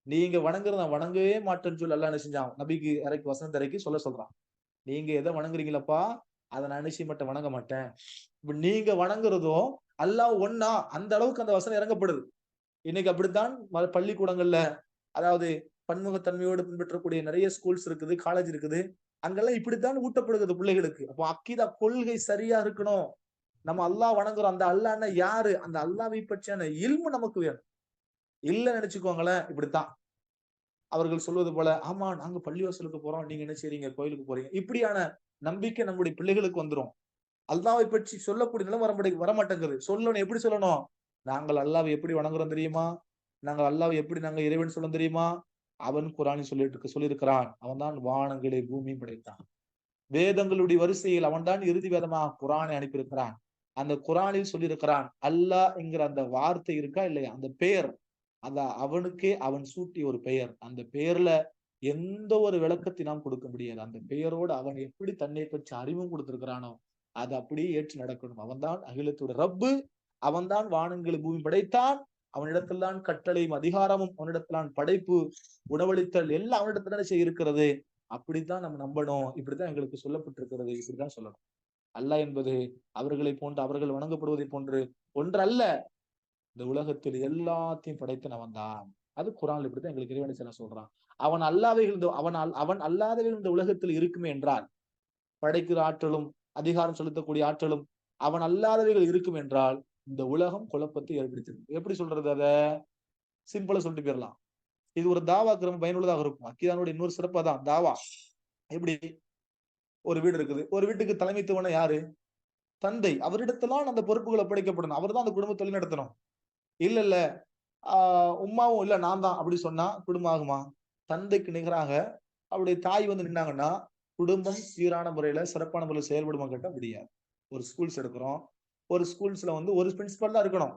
நீங்க வணங்குறத நான் வணங்கவே மாட்டேன்னு சொல்லி அல்லாஹ் என்ன செஞ்சான்? நபிக்கு வசனத்த இறக்கி சொல்றான். நீங்க எத வணங்குறீங்களப்பா, அத நான் என்ன செய்ய மாட்டேன்? வணங்க மாட்டேன். இப்ப நீங்க வணங்குறதும் அல்லாஹ் ஒண்ணா அந்த அளவுக்கு அந்த வசனம் இறங்கப்படுது. இன்னைக்கு அப்படித்தான் பள்ளிக்கூடங்கள்ல அதாவது பன்முகத்தன்மையோடு பின்பற்றக்கூடிய நிறைய ஸ்கூல்ஸ் இருக்குது, காலேஜ் இருக்குது. அங்கெல்லாம் இப்படித்தான் ஊட்டப்படுகிறது பிள்ளைகளுக்கு. அப்போ அக்கீதா கொள்கை சரியா இருக்கணும். நம்ம அல்லாஹ் வணங்குறோம். அந்த அல்லாஹ்னா யாரு? அந்த அல்லாஹ்வை பற்றியான இல்மு நமக்கு வேணும். இல்லன்னு நினைச்சுக்கோங்களேன், இப்படித்தான். அவர்கள் சொல்வது போல, ஆமா நாங்க பள்ளிவாசலுக்கு போறோம். நீங்க என்ன செய்றீங்க? கோயிலுக்கு போறீங்க. இப்படியான நம்பிக்கை நம்முடைய பிள்ளைகளுக்கு வந்துரும். அல்லாஹ்வை பற்றி சொல்லக்கூடிய நிலை வரமாட்டேங்குது. சொல்லணும், எப்படி சொல்லணும்? நாங்கள் அல்லாஹ்வை எப்படி வணங்குறோம் தெரியுமா? நாங்கள் அல்லாஹ்வை எப்படி நாங்க இறைவன் சொல்றோம் தெரியுமா? அவன் குர்ஆனில் சொல்லியிருக்கிறான். அவன் தான் வானங்களை பூமியும் படைத்தான். வேதங்களுடைய வரிசையில் அவன் தான் இறுதி வேதமாக குர்ஆனை அனுப்பியிருக்கிறான். அந்த குர்ஆனில் சொல்லியிருக்கிறான். அல்லாஹ் என்கிற அந்த வார்த்தை இருக்கா இல்லையா? அந்த பெயர் அவனுக்கே அவன் சூட்டிய ஒரு பெயர். அந்த பெயர்ல எந்த ஒரு விளக்கத்தை நாம் கொடுக்க முடியாது. அந்த பெயரோடு அவன் எப்படி தன்னை பற்றி அறிவும் கொடுத்திருக்கிறானோ, அத அப்படியே ஏற்று நடக்கணும். அவன்தான் அகிலத்தோட ரப்பு. அவன்தான் வானங்களை பூமி படைத்தான். அவனிடத்தில் தான் கட்டளையும், அதிகாரமும், அவனிடத்தில் தான் படைப்பு, உணவளித்தல் எல்லாம் அவனிடத்தில் தானே இருக்கிறது. அப்படித்தான் நம்ம நம்பணும். இப்படித்தான் எங்களுக்கு சொல்லப்பட்டிருக்கிறது. இப்படித்தான் சொல்லணும். அல்லாஹ் என்பது அவர்களை போன்று அவர்கள் வணங்கப்படுவதை போன்று ஒன்று அல்ல. இந்த உலகத்தில் எல்லாத்தையும் படைத்தவன் தான். அது குர்ஆன்ல இப்படித்தான் எங்களுக்கு இறைவன் சொல்றான். அவன் அல்லாதவைகள் அவன் அல்லாதவைகள் இந்த உலகத்தில் இருக்குமே என்றால், படைக்கிற ஆற்றலும், அதிகாரம் செலுத்தக்கூடிய ஆற்றலும், அவன் அல்லாதவைகள் இருக்கும் என்றால், இந்த உலகம் குழப்பத்தை ஏற்படுத்திடும். எப்படி சொல்றது அத? சிம்பிளா சொல்லிட்டு போயிரலாம். இது ஒரு தாவாக்கு ரொம்ப பயனுள்ளதாக இருக்கும். அக்கீதானுடைய இன்னொரு சிறப்பு அதான் தாவா. எப்படி? ஒரு வீடு இருக்குது. ஒரு வீட்டுக்கு தலைமைத்துவம்னா யாரு? தந்தை. அவரிடத்தில்தான் அந்த பொறுப்புகள் ஒப்படைக்கப்படணும். அவர்தான் அந்த குடும்பத்த வழிநடத்தணும். இல்ல, இல்ல. ஆ உம்மாவும் இல்ல நான் தான் அப்படி சொன்னா குடும்பம் ஆகுமா? தந்தைக்கு நிகராக அவருடைய தாய் வந்து நின்னாங்கன்னா, குடும்பம் சீரான முறையில, சிறப்பான முறையில செயல்படுமா கேட்டா முடியாது. ஒரு ஸ்கூல்ஸ் எடுக்கிறோம். ஒரு ஸ்கூல்ஸ்ல வந்து ஒரு பிரின்சிபல் தான் இருக்கணும்.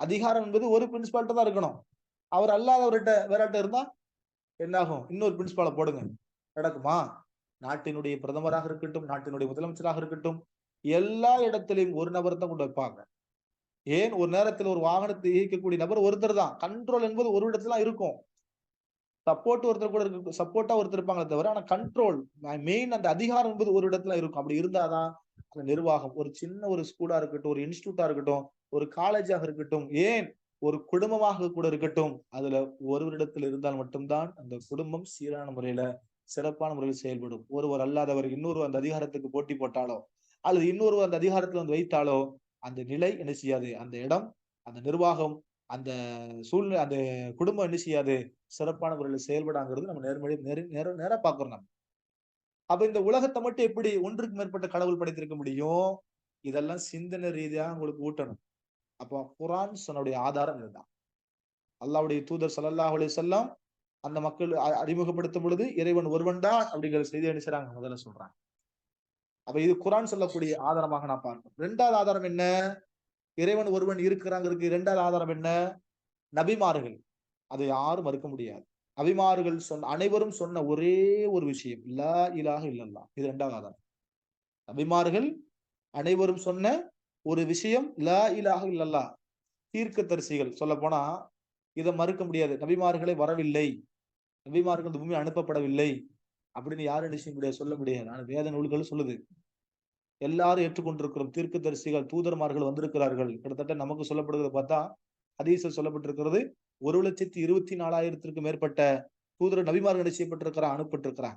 அதிகாரம் என்பது ஒரு பிரின்சிபால்ட்ட தான் இருக்கணும். அவர் அல்லாதவர்ட்ட வேற ஆள்ட்ட இருந்தா என்ன ஆகும்? இன்னொரு பிரின்சிபால போடுங்க. நடக்குமா? நாட்டினுடைய பிரதமராக இருக்கட்டும், நாட்டினுடைய முதலமைச்சராக இருக்கட்டும், எல்லா இடத்திலும் ஒரு நபர் தான் கொண்டு வைப்பாங்க. ஏன் ஒரு நேரத்துல ஒரு வாகனத்தை இயக்கக்கூடிய நபர் ஒருத்தர் தான். கண்ட்ரோல் என்பது ஒரு இடத்துல தான் இருக்கும். சப்போர்ட் ஒருத்தர் கூட இருக்கு. சப்போர்ட்டா ஒருத்தர் இருப்பாங்களே தவிர, ஆனா கண்ட்ரோல் மெயின் அந்த அதிகாரம் என்பது ஒரு இடத்துல இருக்கும். அப்படி இருந்தா தான் அந்த நிர்வாகம் ஒரு சின்ன ஒரு ஸ்கூலா இருக்கட்டும், ஒரு இன்ஸ்டிடியூட்டா இருக்கட்டும், ஒரு காலேஜாக இருக்கட்டும், ஏன் ஒரு குடும்பமாக கூட இருக்கட்டும், அதுல ஒருவரிடத்தில் இருந்தால் மட்டும் தான் அந்த குடும்பம் சீரான முறையில, சிறப்பான முறையில் செயல்படும். ஒருவர் அல்லாதவர் இன்னொருவர் அந்த அதிகாரத்துக்கு போட்டி போட்டாலோ, அல்லது இன்னொருவர் அந்த அதிகாரத்துல வந்து வைத்தாலோ, அந்த நிலை என்ன செய்யாது? அந்த இடம், அந்த நிர்வாகம், அந்த சூழ்நிலை அந்த குடும்பம் என்ன செய்யாது? சிறப்பான முறையில செயல்படாங்கிறது நம்ம நேர்மறை நேர நேர நேரா பார்க்கிறோம் நம்ம. அப்ப இந்த உலகத்த மட்டும் எப்படி ஒன்றுக்கு மேற்பட்ட கடவுள் படைத்திருக்க முடியும்? இதெல்லாம் சிந்தனை ரீதியா உங்களுக்கு ஊட்டணும். அப்போ குர்ஆன் சொன்னதுடைய ஆதாரம் இதுதான். அல்லாஹ்வுடைய தூதர் ஸல்லல்லாஹு அலைஹி வஸல்லம் அந்த மக்கள் அறிமுகப்படுத்தும் பொழுது இறைவன் ஒருவன் தான் அப்படிங்கிற செய்தி அனுப்பிச்சாங்க, முதல்ல சொல்றாங்க. அப்ப இது குர்ஆன் சொல்லக்கூடிய ஆதாரமாக நான் பார்க்கிறோம். இரண்டாவது ஆதாரம் என்ன? இறைவன் ஒருவன் இருக்கிறாங்கிறதுக்கு இரண்டாவது ஆதாரம் என்ன? நபிமார்கள். அதை யாரும் மறுக்க முடியாது. நபிமார்கள் அனைவரும் சொன்ன ஒரே ஒரு விஷயம், லா இலாஹ இல்லல்லாஹ். இது இரண்டாவது ஆதாரம். நபிமார்கள் அனைவரும் சொன்ன ஒரு விஷயம், லா இலாஹ இல்லல்லாஹ். தீர்க்கதரிசிகள் சொல்ல போனா இதை மறுக்க முடியாது. நபிமார்களே வரவில்லை, நபிமார்கள் இந்த பூமி அனுப்பப்படவில்லை அப்படின்னு யாரும் என்ன செய்ய முடியாது, சொல்ல முடியாது. ஆனா வேத நூல்கள் சொல்லுது. எல்லாரும் ஏற்றுக்கொண்டிருக்கிறோம். தீர்க்கதரிசிகள், தூதர்மார்கள் வந்திருக்கிறார்கள். கிட்டத்தட்ட நமக்கு சொல்லப்படுகிறத பார்த்தா, ஹதீஸில் சொல்லப்பட்டிருக்கிறது 1,24,000 மேற்பட்ட தூதர் நபிமார்கள் செய்யப்பட்டிருக்கிறார், அனுப்பப்பட்டிருக்கிறார்.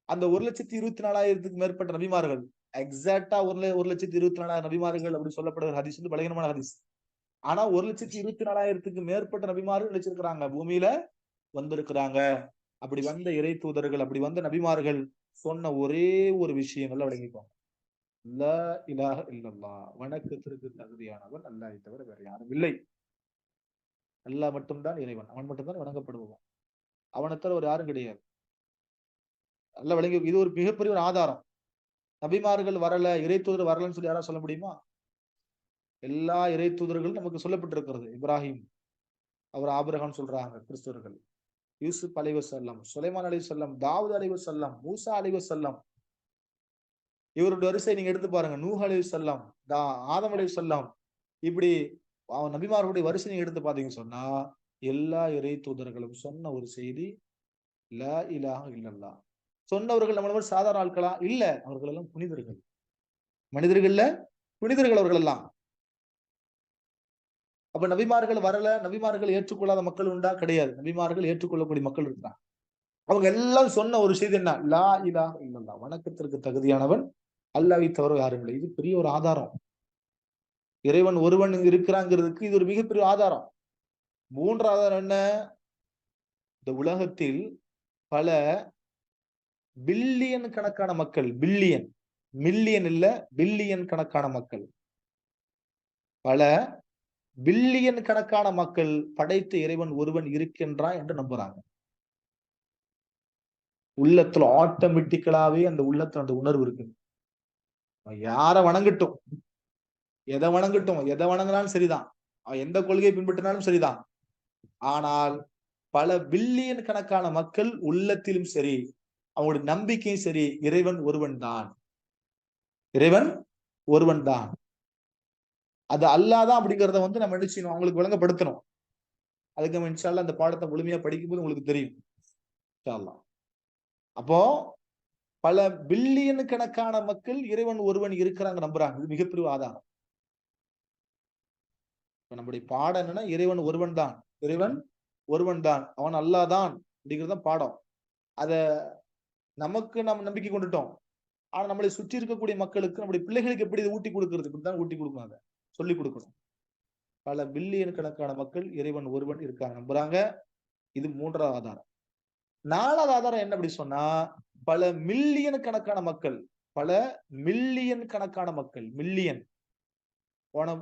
அந்த 1,24,000 மேற்பட்ட நபிமார்கள் எக்ஸாக்டா 1,24,000 நபிமார்கள் அப்படி சொல்லப்படுகிற ஹதீஸ் வந்து பலகீனமான ஹதீஸ். ஆனா 1,24,000 மேற்பட்ட நபிமார்கள் நினைச்சிருக்கிறாங்க, பூமியில வந்திருக்கிறாங்க. அப்படி வந்த இறை தூதர்கள், அப்படி வந்த நபிமார்கள் சொன்ன ஒரே ஒரு விஷயங்கள்ல விளங்கிக்குவாங்க, லா இலாஹ இல்லல்லாஹ். வணக்கத்திற்கு தகுதியானவன் அல்லாஹ்வை தவிர வேற யாரும் இல்லை. அல்லாஹ் மட்டும்தான் இறைவன், அவன் மட்டும்தான் வணங்கப்படுவான், அவனை தவிர ஒரு யாரும் கிடையாது. நல்லா விளங்கி. இது ஒரு மிகப்பெரிய ஒரு ஆதாரம். நபிமார்கள் வரல, இறை தூதர் வரலன்னு சொல்லி யாராவது சொல்ல முடியுமா? எல்லா இறை தூதர்களும் நமக்கு சொல்லப்பட்டிருக்கிறது. இப்ராஹிம், அவர் ஆபிரகாம் சொல்றாங்க கிறிஸ்தவர்கள். யூசுப் அலைஹிஸ்ஸலாம், சுலைமான் அலைஹிஸ்ஸலாம், தாவூத் அலைஹிஸ்ஸலாம், மூசா அலைஹிஸ்ஸலாம். இவருடைய வரிசை நீங்க எடுத்து பாருங்க. நூஹ் அலைஹிஸ்ஸலாம், ஆதம் அலைஹிஸ்ஸலாம், இப்படி நபிமார்களுடைய வரிசை நீங்க எடுத்து பாத்தீங்கன்னு சொன்னா, எல்லா இறை தூதர்களும் சொன்ன ஒரு செய்தி, லா இலாஹ இல்லல்லாஹ். சொன்னவர்கள் நம்மள மாதிரி சாதாரண ஆட்களா? இல்ல, அவர்கள் எல்லாம் புனிதர்கள். மனிதர்கள்ல புனிதர்கள் அவர்கள் எல்லாம். அப்ப நபிமார்கள் வரல, நபிமார்கள் ஏற்றுக்கொள்ளாத மக்கள் உண்டா? கிடையாது. நபிமார்கள் ஏற்றுக்கொள்ளக்கூடிய மக்கள் இருக்கிறாங்க. அவங்க எல்லாம் சொன்ன ஒரு செய்தி என்ன? லா இலாஹ இல்லல்லாஹ். வணக்கத்திற்கு தகுதியானவன் அல்லாஹ்வை தவிர யாரும் இல்லை. இது பெரிய ஒரு ஆதாரம். இறைவன் ஒருவன் இங்கு இருக்கிறாங்கிறதுக்கு இது ஒரு மிகப்பெரிய ஆதாரம். மூன்றாவது ஆதாரம் என்ன? இந்த உலகத்தில் பல பில்லியன் கணக்கான மக்கள், பில்லியன், மில்லியன் இல்ல, பில்லியன் கணக்கான மக்கள், பல பில்லியன் கணக்கான மக்கள் படைத்த இறைவன் ஒருவன் இருக்கின்றான் என்று நம்புறாங்க. உள்ளத்துல ஆட்டோமேட்டிக்கலாவே அந்த உள்ளத்துல அந்த உணர்வு இருக்கு. யார வணங்கட்டும், எதை வணங்கட்டும், எதை வணங்கினாலும் சரிதான், எந்த கொள்கையை பின்பற்றினாலும் சரிதான். ஆனால் பல பில்லியன் கணக்கான மக்கள் உள்ளத்திலும் சரி, அவங்களுடைய நம்பிக்கையும் சரி, இறைவன் ஒருவன் தான், இறைவன் ஒருவன் தான். அது அல்லாதான் அப்படிங்கறத வந்து நம்ம என்ன செய்யணும், அவங்களுக்கு விளங்கப்படுத்தணும். அதுக்கு நம்ம இன்ஷா அல்லாஹ் அந்த பாடத்தை முழுமையா படிக்கும்போது உங்களுக்கு தெரியும் இன்ஷா அல்லாஹ். அப்போ பல பில்லியன் கணக்கான மக்கள் இறைவன் ஒருவன் இருக்கிறாங்க நம்புறாங்க. இது மிகப்பெரிய ஆதாரம். நம்முடைய பாடம் என்னன்னா, இறைவன் ஒருவன் தான், இறைவன் ஒருவன் தான், அவன் அல்லாஹ் தான் அப்படிங்கிறது தான் பாடம். அத நமக்கு நம்ம நம்பிக்கை கொண்டுட்டோம். ஆனா நம்மளை சுற்றி இருக்கக்கூடிய மக்களுக்கு, நம்முடைய பிள்ளைகளுக்கு எப்படி இதை ஊட்டி கொடுக்கிறது? இப்படித்தான் ஊட்டி கொடுக்கணும், அதை சொல்லிக் கொடுக்கணும். பல பில்லியன் கணக்கான மக்கள் இறைவன் ஒருவன் இருக்காங்க நம்புறாங்க. இது மூன்றாவது ஆதாரம். நாலாவது ஆதாரம் என்ன அப்படி சொன்னா, பல மில்லியன் கணக்கான மக்கள், பல மில்லியன் கணக்கான மக்கள், மில்லியன், போன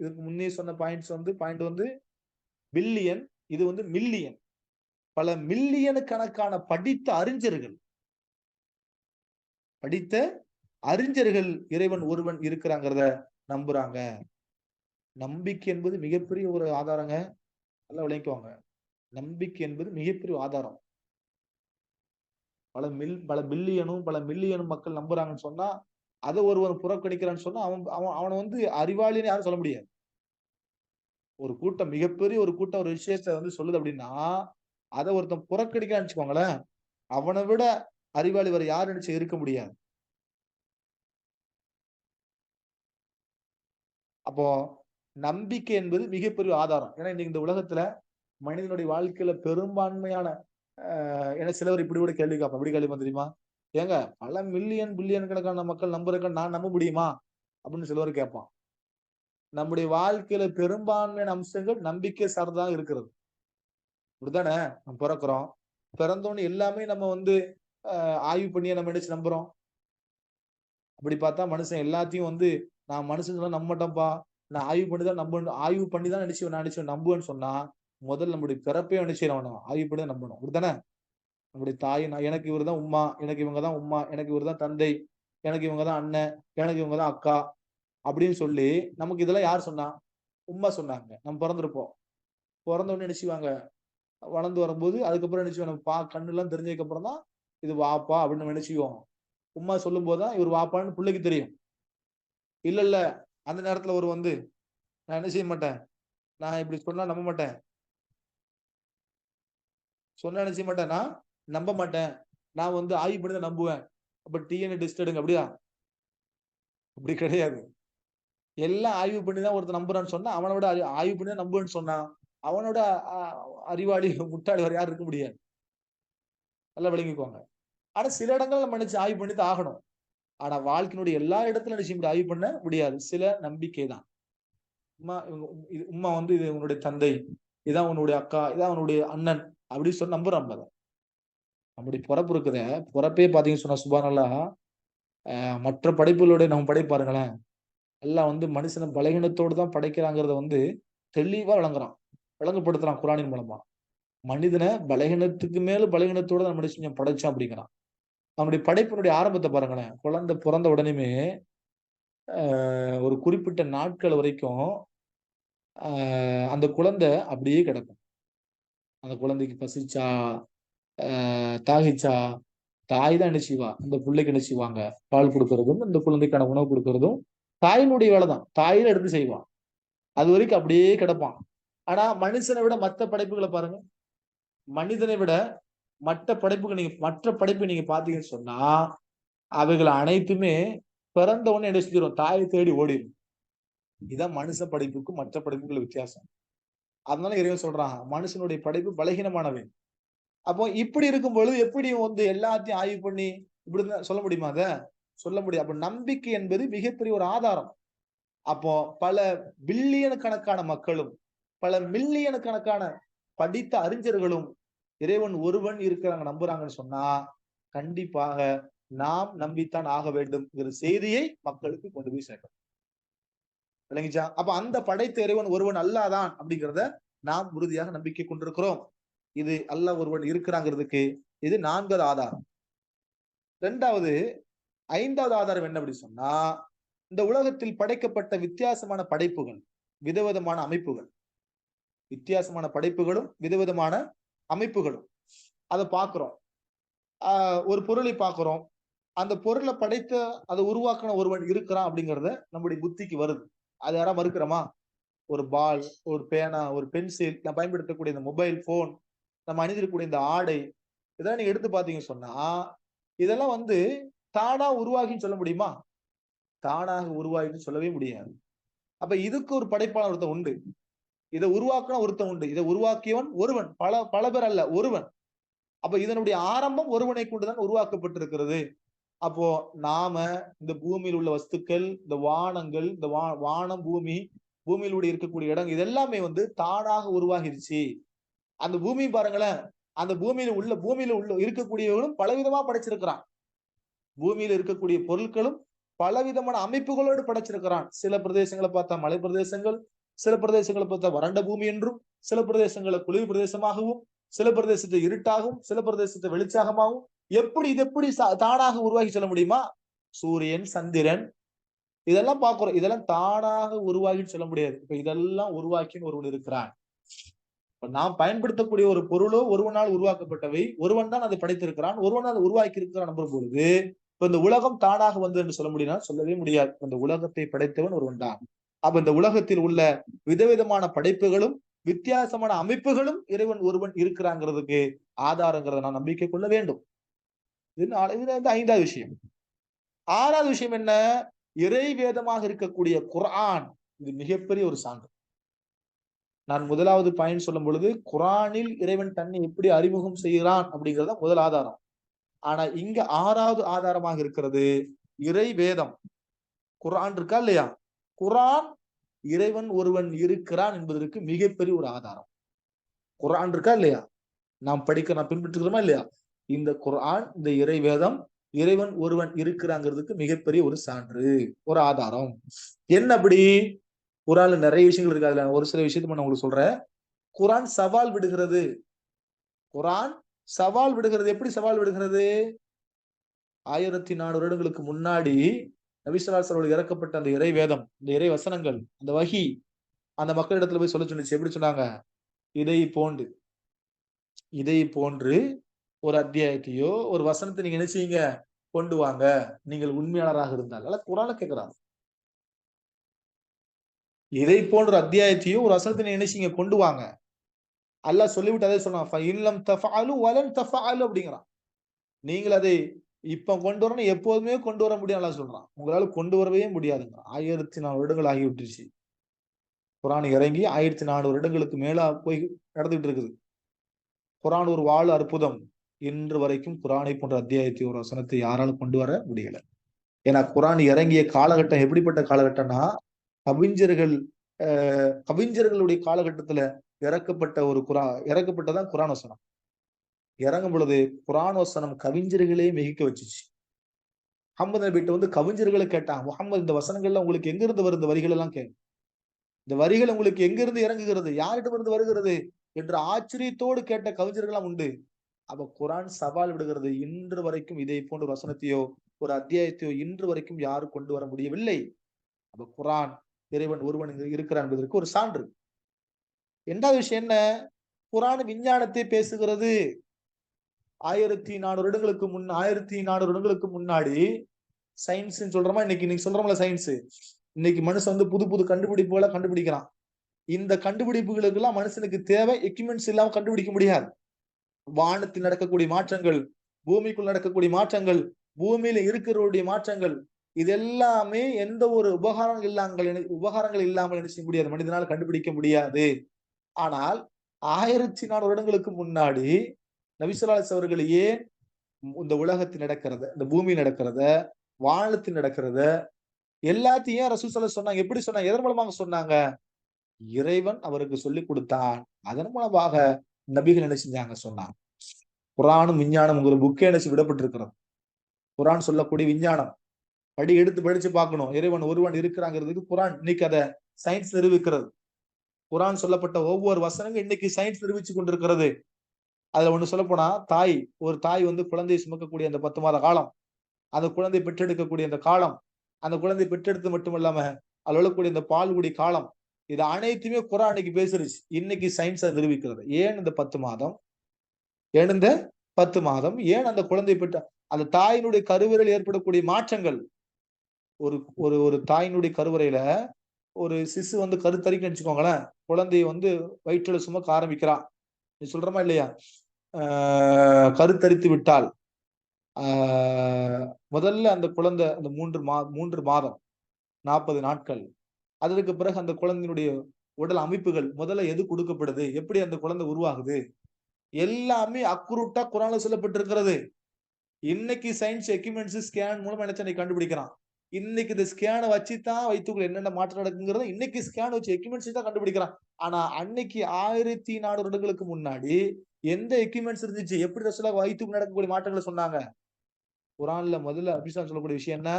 இதுக்கு முன்னே சொன்ன பாயிண்ட் வந்து பில்லியன், இது வந்து மில்லியன். பல மில்லியன் கணக்கான படித்த அறிஞர்கள் இறைவன் ஒருவன் இருக்கிறாங்கிறத நம்புறாங்க. நம்பிக்கை என்பது மிகப்பெரிய ஒரு ஆதாரங்க. நல்லா விளங்கிக்குவாங்க. நம்பிக்கை என்பது மிகப்பெரிய ஆதாரம். பல பில்லியனும் பல மில்லியனும் மக்கள் நம்புறாங்கன்னு சொன்னா, அதை ஒருவன் புறக்கணிக்கிறான்னு சொன்னா, அவனை வந்து அறிவாளின்னு யாரும் சொல்ல முடியாது. ஒரு கூட்டம், மிகப்பெரிய ஒரு கூட்டம் ஒரு விஷயத்த வந்து சொல்லுது அப்படின்னா, அதை ஒருத்தன் புறக்கணிக்கிறான்னு வச்சுக்கோங்களேன், அவனை விட அறிவாளி வேற யாரும் நினைச்சு இருக்க முடியாது. அப்போ நம்பிக்கை என்பது மிகப்பெரிய ஆதாரம். ஏன்னா இன்னைக்கு இந்த உலகத்துல மனிதனுடைய வாழ்க்கையில பெரும்பான்மையான ஏன்னா சிலவர் இப்படி கூட கேள்வி கேட்பான். எப்படி கேள்வி தெரியுமா? ஏங்க, பல மில்லியன் பில்லியன் கணக்கான மக்கள் நம்புறதுக்கு நான் நம்ப முடியுமா அப்படின்னு சிலவர் கேட்பான். நம்முடைய வாழ்க்கையில பெரும்பான்மையான அம்சங்கள் நம்பிக்கை சார்ந்ததாக இருக்கிறது. இப்படித்தானே நம்ம பிறக்கிறோம், பிறந்தோன்னு எல்லாமே நம்ம வந்து ஆய்வு பண்ணியே நம்ம நினைச்சு நம்புறோம். அப்படி பார்த்தா மனுஷன் எல்லாத்தையும் வந்து நான் மனுஷன் நம்ப மாட்டேன்ப்பா, நான் ஆய்வு பண்ணி தான் நினைச்சு நம்புவேன்னு சொன்னா முதல்ல நம்முடைய பிறப்பே என்ன செய்யணும், ஆய்வுபடி நம்பணும். அப்படித்தானே? நம்முடைய தாய் எனக்கு இவர் தான் உம்மா, எனக்கு இவங்க தான் உம்மா, எனக்கு இவர் தான் தந்தை, எனக்கு இவங்க தான் அண்ணன், எனக்கு இவங்க தான் அக்கா அப்படின்னு சொல்லி நமக்கு இதெல்லாம் யார் சொன்னா? உம்மா சொன்னாங்க. நம்ம பிறந்திருப்போம். பிறந்த உடனே என்ன செய்வாங்க? வளர்ந்து வரும்போது அதுக்கப்புறம் என்ன செய்வோம்? நம்ம கண்ணெல்லாம் தெரிஞ்சதுக்கு அப்புறம் தான் இது வாப்பா அப்படின்னு நம்ம என்ன செய்வோம்? உம்மா சொல்லும்போது தான் இவர் வாப்பான்னு பிள்ளைக்கு தெரியும். இல்ல இல்ல அந்த நேரத்துல ஒரு வந்து நான் என்ன செய்ய மாட்டேன். நான் இப்படி சொன்னா நம்ப மாட்டேன். சொன்னா என்ன செய்ய மாட்டேன். நான் நம்ப மாட்டேன். நான் வந்து ஆய்வு பண்ணி தான் நம்புவேன். அப்ப டிஎன்ஏ டெஸ்ட் எடுங்க அப்படியா? அப்படி கிடையாது. எல்லாம் ஆய்வு பண்ணி தான் ஒருத்தன் நம்புறான்னு சொன்னா, அவன விட ஆய்வு பண்ணி தான் நம்புவேன்னு சொன்னா, அவனோட அ அறிவாளி, முட்டாள் வேற யாரும் இருக்க முடியாது. நல்லா விளங்கிக்கோங்க. ஆனா சில இடங்கள்ல நம்ம நினைச்சு ஆய்வு பண்ணி தான் ஆகணும். ஆனா வாழ்க்கையினுடைய எல்லா இடத்துலயும் என்ன செய்ய முடியாது? ஆய்வு பண்ண முடியாது. சில நம்பிக்கை தான். உம்மா வந்து இது உன்னுடைய தந்தை, இதான் உன்னுடைய அக்கா, இதான் உன்னுடைய அண்ணன் அப்படின்னு சொல்லி நம்புறோம் நம்ம அத. நம்முடைய பொறப்பு இருக்குதே, பொறப்பே பார்த்தீங்கன்னு சொன்னா சுப்ஹானல்லாஹ், மற்ற படைப்புகளோட நம்ம படைப்பு பாருங்களேன். அல்லாஹ் வந்து மனுஷன பலகீனத்தோடு தான் படைக்கிறாங்கிறத வந்து தெளிவா விளங்குறான். விளங்கப்படுத்துறான் குர்ஆனின் மூலமா. மனிதன பலகீனத்துக்கு மேல பலகீனத்தோட தான் மனுஷன் படைச்சான் அப்படிங்கிறான். அவனுடைய படைப்பினுடைய ஆரம்பத்த பாருங்களேன். குழந்தை பொறந்த உடனேயுமே, ஒரு குறிப்பிட்ட நாட்கள் வரைக்கும், அ அந்த குழந்தை அப்படியே கிடக்கும். அந்த குழந்தைக்கு பசிச்சா, அ தாகிச்சா, தாய் தான் என்ன செய்வா? அந்த புள்ளைக்கு என்ன செய்வாங்க? பால் குடுக்குறதும், அந்த குழந்தைக்கான உணவு குடுக்குறதும், தாயினுடைய வேலை தான். தாயே தான் எடுத்து செய்வா. அதுவரைக்கும் அப்படியே கிடப்பான். ஆனா மனுஷனை விட மத்த படைப்புகள பாருங்க. மனிதனை விட மற்ற படைப்பை நீங்க பார்த்தீங்கன்னு சொன்னா, அவைகள் அனைத்துமே பிறந்த உடனே என்ன செஞ்சிரும்? தாயை தேடி ஓடிரும். இதான் மனுஷ படைப்புக்கும் மற்ற படைப்புக்குள்ள வித்தியாசம். அதனால இறைவன் சொல்றான், மனுஷனுடைய படைப்பு பலகீனமானவை. அப்போ இப்படி இருக்கும் பொழுது எப்படி வந்து எல்லாத்தையும் ஆய்வு பண்ணி இப்படிதான் சொல்ல முடியுமா அத? சொல்ல முடியாது. அப்ப நம்பிக்கை என்பது மிகப்பெரிய ஒரு ஆதாரம். அப்போ பல பில்லியன் கணக்கான மக்களும், பல மில்லியன் கணக்கான படித்த அறிஞர்களும் இறைவன் ஒருவன் இருக்கிறாங்க நம்புறாங்கன்னு சொன்னா, கண்டிப்பாக நாம் நம்பித்தான் ஆக வேண்டும்ங்கிற செய்தியை மக்களுக்கு கொண்டு போய் சேர்க்கணும். விளங்கிச்சா? அப்ப அந்த படைத்த இறைவன் ஒருவன் அல்லாஹ் தான் அப்படிங்கிறத நாம் உறுதியாக நம்பிக்கை கொண்டிருக்கிறோம். இது அல்லாஹ் ஒருவன் இருக்கிறாங்கிறதுக்கு இது 4வது ஆதாரம். 2வது 5வது ஆதாரம் என்ன அப்படி சொன்னா, இந்த உலகத்தில் படைக்கப்பட்ட வித்தியாசமான படைப்புகள், விதவிதமான அமைப்புகள். வித்தியாசமான படைப்புகளும், விதவிதமான அமைப்புகளும். அத பார்க்கிறோம். ஒரு பொருளை பார்க்கிறோம். அந்த பொருள படைத்த, அத உருவாக்குன ஒருவன் இருக்கிறான் அப்படிங்கிறத நம்முடைய புத்திக்கு வருது. அத யாராவது மறுக்கிறோமா? ஒரு பால், ஒரு பேனா, ஒரு பென்சில், நான் பயன்படுத்தக்கூடிய இந்த மொபைல் போன், நம்ம அணிந்திருக்கக்கூடிய இந்த ஆடை, இதெல்லாம் நீங்க எடுத்து பார்த்தீங்கன்னு சொன்னா, இதெல்லாம் வந்து தானா உருவாகின்னு சொல்ல முடியுமா? தானாக உருவாகின்னு சொல்லவே முடியாது. அப்ப இதுக்கு ஒரு படைப்பாளன் ஒருத்தன் உண்டு. இத உருவாக்குன ஒருத்தன் உண்டு. இத உருவாக்கியவன் ஒருவன். பல பல பேர் அல்ல, ஒருவன். அப்ப இதனுடைய ஆரம்பம் ஒருவனை கொண்டுதான் உருவாக்கப்பட்டிருக்கிறது. அப்போ நாம இந்த பூமியில் உள்ள வஸ்துக்கள், இந்த வானங்கள், இந்த வானம், பூமி, பூமியிலூടെ இருக்கக்கூடிய இடம், இது எல்லாமே வந்து தானாக உருவாகிருச்சு. அந்த பூமி பாருங்களேன், அந்த பூமியில உள்ள இருக்கக்கூடியவர்களும் பலவிதமா படைச்சிருக்கிறான். பூமியில இருக்கக்கூடிய பொருட்களும் பலவிதமான அமைப்புகளோடு படைச்சிருக்கிறான். சில பிரதேசங்களை பார்த்தா மலை பிரதேசங்கள், சில பிரதேசங்களை பார்த்தா வறண்ட பூமி என்றும், சில பிரதேசங்களை குளிர் பிரதேசமாகவும், சில பிரதேசத்தை இருட்டாகவும், சில பிரதேசத்தை வெளிச்சாகமாகவும், இது எப்படி தானாக உருவாகி சொல்ல முடியுமா? சூரியன், சந்திரன், இதெல்லாம் பார்க்கிறோம். இதெல்லாம் தானாக உருவாகின்னு சொல்ல முடியாது. இப்ப இதெல்லாம் உருவாக்கின்னு ஒருவன் இருக்கிறான். இப்ப நாம் பயன்படுத்தக்கூடிய ஒரு பொருளோ ஒருவனால் உருவாக்கப்பட்டவை. ஒருவன் தான் அதை படைத்திருக்கிறான். ஒருவன் அதை உருவாக்கி இருக்கிறான் நம்பும் பொழுது, இப்ப இந்த உலகம் தானாக வந்தது என்று சொல்ல முடியுமா? சொல்லவே முடியாது. இந்த உலகத்தை படைத்தவன் ஒருவன் தான். அப்ப இந்த உலகத்தில் உள்ள விதவிதமான படைப்புகளும், வித்தியாசமான அமைப்புகளும் இறைவன் ஒருவன் இருக்கிறாங்கிறதுக்கு ஆதாரங்கிறத நான் நம்பிக்கை கொள்ள வேண்டும். இது 5வது விஷயம். 6வது விஷயம் என்ன? இறை வேதமாக இருக்கக்கூடிய குர்ஆன். இது மிகப்பெரிய ஒரு சான்று. நான் 1வது பாயிண்ட் சொல்லும் பொழுது, குர்ஆனில் இறைவன் தன்னை எப்படி அறிமுகம் செய்கிறான் அப்படிங்கிறது தான் முதல் ஆதாரம். ஆனா இங்க 6வது ஆதாரமாக இருக்கிறது இறை வேதம். குர்ஆன் இருக்கா இல்லையா? குர்ஆன் இறைவன் ஒருவன் இருக்கிறான் என்பதற்கு மிகப்பெரிய ஒரு ஆதாரம். குர்ஆன் இருக்கா இல்லையா? நாம் பின்பற்றுகிறோமா இல்லையா? இந்த குர்ஆன், இந்த இறை வேதம், இறைவன் ஒருவன் இருக்கிறாங்கிறதுக்கு மிகப்பெரிய ஒரு சான்று, ஒரு ஆதாரம். என்ன அப்படி? குர்ஆன்ல நிறைய விஷயங்கள் இருக்கு. அதுல ஒரு சில விஷயத்த நான் உங்களுக்கு சொல்றேன். குரான் சவால் விடுகிறது. குரான் சவால் விடுகிறது. எப்படி சவால் விடுகிறது? 1400 வருடங்களுக்கு முன்னாடி நபி ஸல்லல்லாஹு அலைஹி வஸல்லம் இறக்கப்பட்ட அந்த இறை வேதம், இந்த இறை வசனங்கள், அந்த வஹி அந்த மக்களிடத்துல போய் சொல்ல சொன்னுச்சு. எப்படி சொன்னாங்க? இதை போன்று இதை போன்று ஒரு அத்தியாயத்தையோ ஒரு வசனத்தை நீங்க என்ன செய்யுங்க? கொண்டு வாங்க. நீங்கள் உண்மையாளராக இருந்தால். அல்ல குரான கேட்கிறான். இதை போன்ற அத்தியாயத்தையும் ஒரு வசனத்தை நீங்க என்ன செய்யுங்க? கொண்டு வாங்க. அல்லாஹ் சொல்லிவிட்டு அதே சொன்னான். ஃபஇன் லம் தஃபஅலு வலன் தஃபஅலு அப்படிங்கிறான். நீங்கள் அதை இப்ப கொண்டு வரணும், எப்போதுமே கொண்டு வர முடியும் அல்லாஹ் சொல்றான். உங்களால கொண்டு வரவே முடியாதுங்க. 1400 வருடங்கள் ஆகிவிட்டுருச்சு. குரான் இறங்கி 1400 வருடங்களுக்கு மேல போய் நடந்துகிட்டு இருக்குது. குரான் ஒரு வாள் அற்புதம். இன்று வரைக்கும் குரானை போன்ற அத்தியாயத்தை ஒரு வசனத்தை யாராலும் கொண்டு வர முடியல. ஏன்னா குரான் இறங்கிய காலகட்டம் எப்படிப்பட்ட காலகட்டம்னா, கவிஞர்கள் கவிஞர்களுடைய காலகட்டத்துல இறக்கப்பட்டதான் குரான் வசனம். இறங்கும் பொழுது குரான் வசனம் கவிஞர்களே மிகிக்க வச்சுச்சு. முகமது நபிட்ட வந்து கவிஞர்களை கேட்டாங்க, முகமது இந்த வசனங்கள்ல உங்களுக்கு எங்க இருந்து வருது வரிகள் எல்லாம் இந்த வரிகள் உங்களுக்கு எங்க இருந்து இறங்குகிறது, யாரிடம் இருந்து வருகிறது என்று ஆச்சரியத்தோடு கேட்ட கவிஞர்கள்லாம் உண்டு. அப்ப குரான் சவால் விடுகிறது. இன்று வரைக்கும் இதை போன்ற வசனத்தையோ ஒரு அத்தியாயத்தையோ இன்று வரைக்கும் யாரும் கொண்டு வர முடியவில்லை. அப்ப குரான் இறைவன் ஒருவன் இருக்கிறான் என்பதற்கு ஒரு சான்று. இரண்டாவது விஷயம் என்ன? குரான் விஞ்ஞானத்தை பேசுகிறது. 1400 வருடங்களுக்கு முன்னாடி சயின்ஸ் சொல்றோமா, இன்னைக்கு சொல்றோம்ல சயின்ஸ். இன்னைக்கு மனுஷன் வந்து புது புது கண்டுபிடிப்புகளை கண்டுபிடிக்கிறான். இந்த கண்டுபிடிப்புகளுக்கு எல்லாம் மனுஷனுக்கு தேவை எக்யூப்மெண்ட்ஸ் இல்லாம கண்டுபிடிக்க முடியாது. வானத்தில் நடக்கக்கூடிய மாற்றங்கள், பூமிக்குள் நடக்கக்கூடிய மாற்றங்கள், பூமியில இருக்கிறவருடைய மாற்றங்கள், இது எல்லாமே எந்த ஒரு உபகாரங்கள் இல்லாமல் என்ன செய்ய முடியாது, மனிதனால் கண்டுபிடிக்க முடியாது. ஆனால் 1400 வருடங்களுக்கு முன்னாடி நபி ஸல்லல்லாஹு அலைஹி அவர்கள் ஏன் இந்த உலகத்தில் நடக்கிறத, இந்த பூமியில் நடக்கிறத, வானத்தில் நடக்கிறத எல்லாத்தையும் ஏன் ரசூல் ஸல்லல்லாஹு அலைஹி சொன்னாங்க? எப்படி சொன்னாங்க? எதன் மூலமாக சொன்னாங்க? இறைவன் அவருக்கு சொல்லிக் கொடுத்தான். அதன் மூலமாக நபிகள் என்ன செஞ்சாங்க? சொன்னாங்க. குரானும் விஞ்ஞானம் ஒரு புக்கே என்ன விடப்பட்டிருக்கிறது. குரான் சொல்லக்கூடிய விஞ்ஞானம் எடுத்து படிச்சு பார்க்கணும். இறைவன் ஒருவன் இருக்கிறாங்கிறதுக்கு குரான் இன்னைக்கு அதை சயின்ஸ் நிரூபிக்கிறது. குரான் சொல்லப்பட்ட ஒவ்வொரு வசனங்களும் இன்னைக்கு சயின்ஸ் நிரூபிச்சு கொண்டிருக்கிறது. அதுல ஒண்ணு சொல்ல போனா, ஒரு தாய் வந்து குழந்தையை சுமக்கக்கூடிய அந்த 10 மாத காலம், அந்த குழந்தை பெற்றெடுக்கக்கூடிய அந்த காலம், அந்த குழந்தை பெற்றெடுத்து மட்டும் இல்லாம அதுல உள்ளக்கூடிய இந்த பால்குடி காலம், இது அனைத்துமே குரான் இன்னைக்கு பேசிருச்சு. இன்னைக்கு சயின்ஸ் நிரூபிக்கிறது. ஏன் இந்த 10 மாதம், ஏன் இந்த 10 மாதம், ஏன் அந்த குழந்தை பெற்ற அந்த தாயினுடைய கருவறையில் ஏற்படக்கூடிய மாற்றங்கள், ஒரு ஒரு ஒரு தாயினுடைய கருவறையில ஒரு சிசு வந்து கருத்தரிக்குன்னு வச்சுக்கோங்களேன், குழந்தையை வந்து வயிற்றுல சுமக்க ஆரம்பிக்கிறான். நீ சொல்றமா இல்லையா? கருத்தரித்து விட்டால் முதல்ல அந்த குழந்தை அந்த 3 மாதம் 40 நாட்கள், அதற்கு பிறகு அந்த குழந்தையினுடைய உடல் அமைப்புகள் முதல்ல எது கொடுக்கப்படுது, எப்படி அந்த குழந்தை உருவாகுது, எல்லாமே அக்குரூட்டா குரான்ல சொல்லப்பட்டிருக்கிறது. இன்னைக்கு சயின்ஸ் எக்யூப்மெண்ட்ஸ் ஸ்கேன் மூலமா என்ன கண்டுபிடிக்கிறான். இன்னைக்கு இந்த ஸ்கேனை வச்சுதான் வயிற்றுக்குள்ள என்னென்ன மாற்றம் நடக்குங்கிறத இன்னைக்கு ஸ்கேன் வச்சு எக்யூப்மெண்ட்ஸ் தான் கண்டுபிடிக்கிறான். ஆனா அன்னைக்கு 1400 வருடங்களுக்கு முன்னாடி எந்த எக்யூப்மெண்ட்ஸ் இருந்துச்சு? எப்படி ரசூலுல்லாஹ் வயிற்றுக்குள்ள நடக்கக்கூடிய மாற்றங்களை சொன்னாங்க? குரான்ல முதல்ல அபிஷான் சொல்லக்கூடிய விஷயம் என்ன?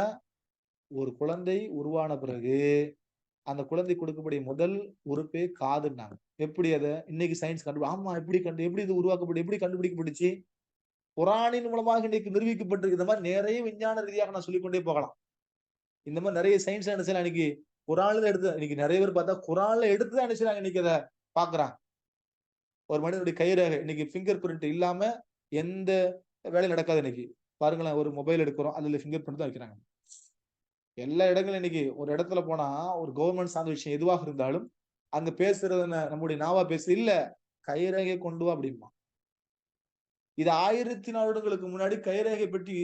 ஒரு குழந்தை உருவான பிறகு அந்த குழந்தை கொடுக்கக்கூடிய முதல் உறுப்பே காதுன்னாங்க. எப்படி அதை இன்னைக்கு சயின்ஸ் ஆமா எப்படி இது எப்படி கண்டுபிடிக்கப்பட்டுச்சு? குரானின் மூலமாக இன்னைக்கு நிரூபிக்கப்பட்டிருக்கு. இந்த மாதிரி நிறைய விஞ்ஞான ரீதியாக நான் சொல்லிக்கொண்டே போகலாம். இந்த மாதிரி நிறைய சயின்ஸ் என்ன செய்யலாம் இன்னைக்கு குரான்ல எடுத்து, இன்னைக்கு நிறைய பேர் பார்த்தா குரான்ல எடுத்துதான் என்ன செய்யறாங்க, இன்னைக்கு அதை பாக்குறாங்க. ஒரு மனிதனுடைய கைரேகை இன்னைக்கு பிங்கர் பிரிண்ட் இல்லாம எந்த வேலையும் நடக்காது. இன்னைக்கு பாருங்களேன், ஒரு மொபைல் எடுக்கிறோம், அதுல பிங்கர் பிரிண்ட் தான் வைக்கிறாங்க. எல்லா இடங்களும் இன்னைக்கு ஒரு இடத்துல போனா ஒரு கவர்மெண்ட் சார்ந்த விஷயம் எதுவாக இருந்தாலும் அங்க பேசுறது நம்முடைய நாவா பேசு இல்ல, கைரேகை கொண்டு வா அப்படிமா. இது 1400 வருடங்களுக்கு முன்னாடி கைரேகை பற்றி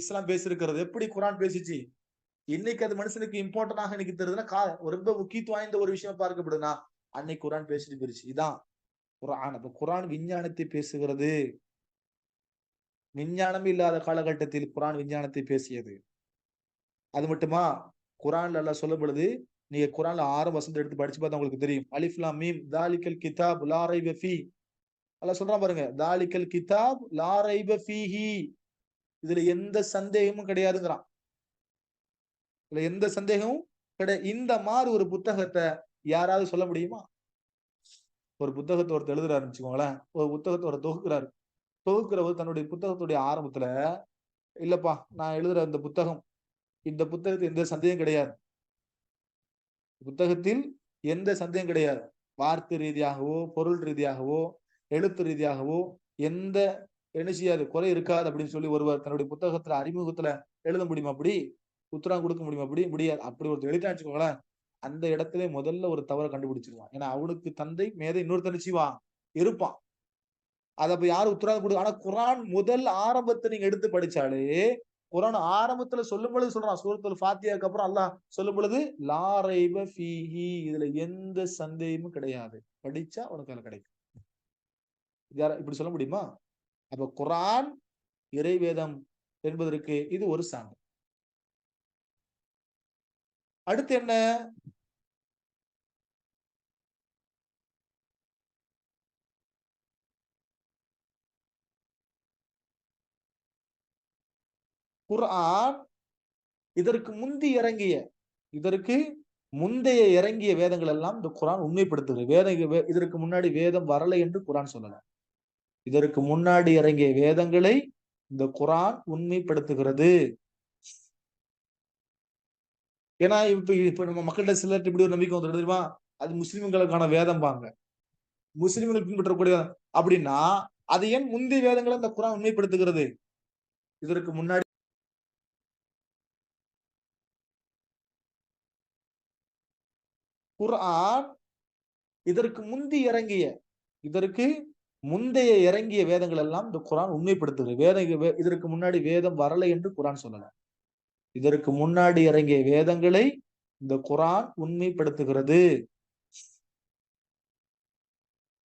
இஸ்லாம் பேசியிருக்கிறது. எப்படி குரான் பேசிச்சு? இன்னைக்கு அது மனுஷனுக்கு இம்பார்ட்டன்டாக இன்னைக்கு தெரியுதுன்னா ரொம்ப முக்கியத்துவம் வாய்ந்த ஒரு விஷயம் பார்க்கப்படுதுன்னா அன்னைக்கு குரான் பேசிட்டு போயிருச்சு. இதான் குரான். அப்ப குரான் விஞ்ஞானத்தை பேசுகிறது. விஞ்ஞானமே இல்லாத காலகட்டத்தில் குரான் விஞ்ஞானத்தை பேசியது. அது மட்டுமா? குரான்ல எல்லாம் சொல்லப்படுது. நீங்க குரான்ல 6 வசனத்தை எடுத்து படிச்சு பார்த்தா உங்களுக்கு தெரியும். அலிஃப் லாம் மீம் தாலிகல் கிதாப் லா ரைப ஃபீ. அல்லாஹ் சொல்றான் பாருங்க, தாலிகல் கிதாப் லா ரைப ஃபீஹி. இதுல எந்த சந்தேகமும் கிடையாதுங்கிறான். இதுல எந்த சந்தேகமும் கிடையாது. இந்த மாதிரி ஒரு புத்தகத்தை யாராவது சொல்ல முடியுமா? ஒரு புத்தகத்தை ஒருத்தர் எழுதுறாரு வச்சுக்கோங்களேன், ஒரு புத்தகத்தை ஒரு தொகுக்கிறாரு. தொகுக்கிறவர் தன்னுடைய புத்தகத்துடைய ஆரம்பத்துல, இல்லப்பா நான் எழுதுற இந்த புத்தகத்தில் எந்த சந்தேகம் கிடையாது. புத்தகத்தில் எந்த சந்தேகம் கிடையாது. வார்த்தை ரீதியாகவோ, பொருள் ரீதியாகவோ, எழுத்து ரீதியாகவோ எந்த என்ன செய்யாது, குறை இருக்காது அப்படின்னு சொல்லி ஒருவர் தன்னுடைய புத்தகத்துல அறிமுகத்துல எழுத முடியுமா? அப்படி உத்தரவு கொடுக்க முடியுமா? அப்படி முடியாது. அப்படி ஒருத்தர் எழுதிட்டான்னு வச்சுக்கோங்களேன், அந்த இடத்துல முதல்ல ஒரு தவறை கண்டுபிடிச்சிருவான். ஏன்னா அவனுக்கு தந்தை மேதை இன்னொருத்தன் செய்வான் இருப்பான். அத அப்ப யாரும் உத்தரவாதம் கொடு ஆனா குர்ஆன் முதல் ஆரம்பத்தை நீங்க எடுத்து படிச்சாலே, குர்ஆன் ஆரம்பத்துல சொல்லும் பொழுது சொல்றான். சூரத்துல் ஃபாத்தியாக்கு அப்புறம் அல்லாஹ் சொல்லும் பொழுது, லா ரைப ஃபீஹி, இதுல எந்த சந்தேகமும் கிடையாது. படிச்சா உனக்கு அதுல கிடைக்கும். இப்படி சொல்ல முடியுமா? அப்ப குர்ஆன் இறைவேதம் என்பதற்கு இது ஒரு சான்று. அடுத்து என்ன? குர்ஆன் இதற்கு முந்தி இறங்கிய இதற்கு முந்தைய இறங்கிய வேதங்கள் எல்லாம் இந்த குர்ஆன் உண்மைப்படுத்துகிறது. இதற்கு முன்னாடி வேதம் வரலை என்று குர்ஆன் சொல்லல. இதற்கு முன்னாடி இறங்கிய வேதங்களை இந்த குர்ஆன் உண்மைப்படுத்துகிறது. ஏன்னா இப்ப நம்ம மக்கள்கிட்ட சிலர் இப்படி ஒரு நம்பிக்கை வந்துடும் தெரியுமா? அது முஸ்லிம்களுக்கான வேதம் பாங்க. முஸ்லிம்கள் பின்பற்றக்கூடிய அப்படின்னா அது ஏன் முந்தைய வேதங்களை இந்த குர்ஆன் உண்மைப்படுத்துகிறது? இதற்கு முன்னாடி குர்ஆன் இதற்கு முந்தி இறங்கிய இதற்கு முந்தைய இறங்கிய வேதங்கள் எல்லாம் இந்த குர்ஆன் உண்மைப்படுத்துகிறது. இதற்கு முன்னாடி வேதம் வரலை என்று குர்ஆன் சொல்லல. இதற்கு முன்னாடி இறங்கிய வேதங்களை இந்த குர்ஆன் உண்மைப்படுத்துகிறது.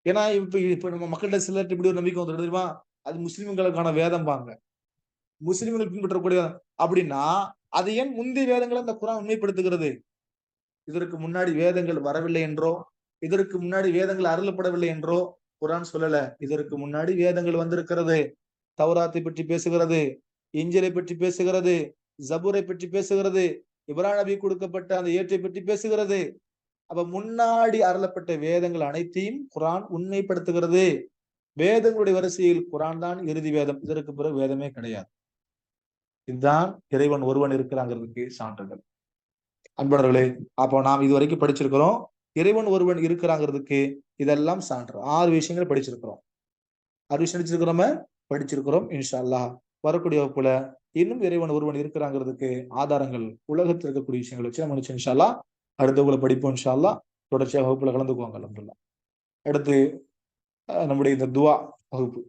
ஏன்னா இப்ப நம்ம மக்கள்கிட்ட சிலர் இப்படி ஒரு நம்பிக்கை வந்துடும் தெரியுமா? அது முஸ்லிம்களுக்கான வேதம் பாங்க. முஸ்லிம்கள் பின்பற்றக்கூடிய அப்படின்னா அது ஏன் முந்தைய வேதங்களை இந்த குர்ஆன் உண்மைப்படுத்துகிறது? இதற்கு முன்னாடி வேதங்கள் வரவில்லை என்றோ, இதற்கு முன்னாடி வேதங்கள் அருளப்படவில்லை என்றோ குர்ஆன் சொல்லல. இதற்கு முன்னாடி வேதங்கள் வந்திருக்கிறது. தௌராத்தை பற்றி பேசுகிறது, இஞ்சிலை பற்றி பேசுகிறது, ஜபூரை பற்றி பேசுகிறது, இப்ராஹிம் நபி கொடுக்கப்பட்ட அந்த ஏற்றை பற்றி பேசுகிறது. அப்ப முன்னாடி அருளப்பட்ட வேதங்கள் அனைத்தையும் குர்ஆன் உண்மைப்படுத்துகிறது. வேதங்களுடைய வரிசையில் குர்ஆன் தான் இறுதி வேதம். இதற்கு பிறகு வேதமே கிடையாது. இதுதான் இறைவன் ஒருவன் இருக்கிறாங்கிறதுக்கு சான்றுகள். அன்பர்களே, அப்போ நாம் இதுவரைக்கும் படிச்சிருக்கிறோம். இறைவன் ஒருவன் இருக்கிறாங்கிறதுக்கு இதெல்லாம் சான்று. 6 விஷயங்கள் படிச்சிருக்கிறோம். 6 விஷயம் படிச்சிருக்கிறோம். இன்ஷா அல்லாஹ் வரக்கூடிய வகுப்புல இன்னும் இறைவன் ஒருவன் இருக்கிறாங்கிறதுக்கு ஆதாரங்கள் உலகத்தில் இருக்கக்கூடிய விஷயங்கள் வச்சு நம்ம இன்ஷா அல்லாஹ் அடுத்த வகுப்புல படிப்போம். இன்ஷா அல்லாஹ் தொடர்ச்சியாக வகுப்புல கலந்துக்குவாங்க. அல்ஹம்துலில்லாஹ். அடுத்து நம்முடைய இந்த துஆ வகுப்பு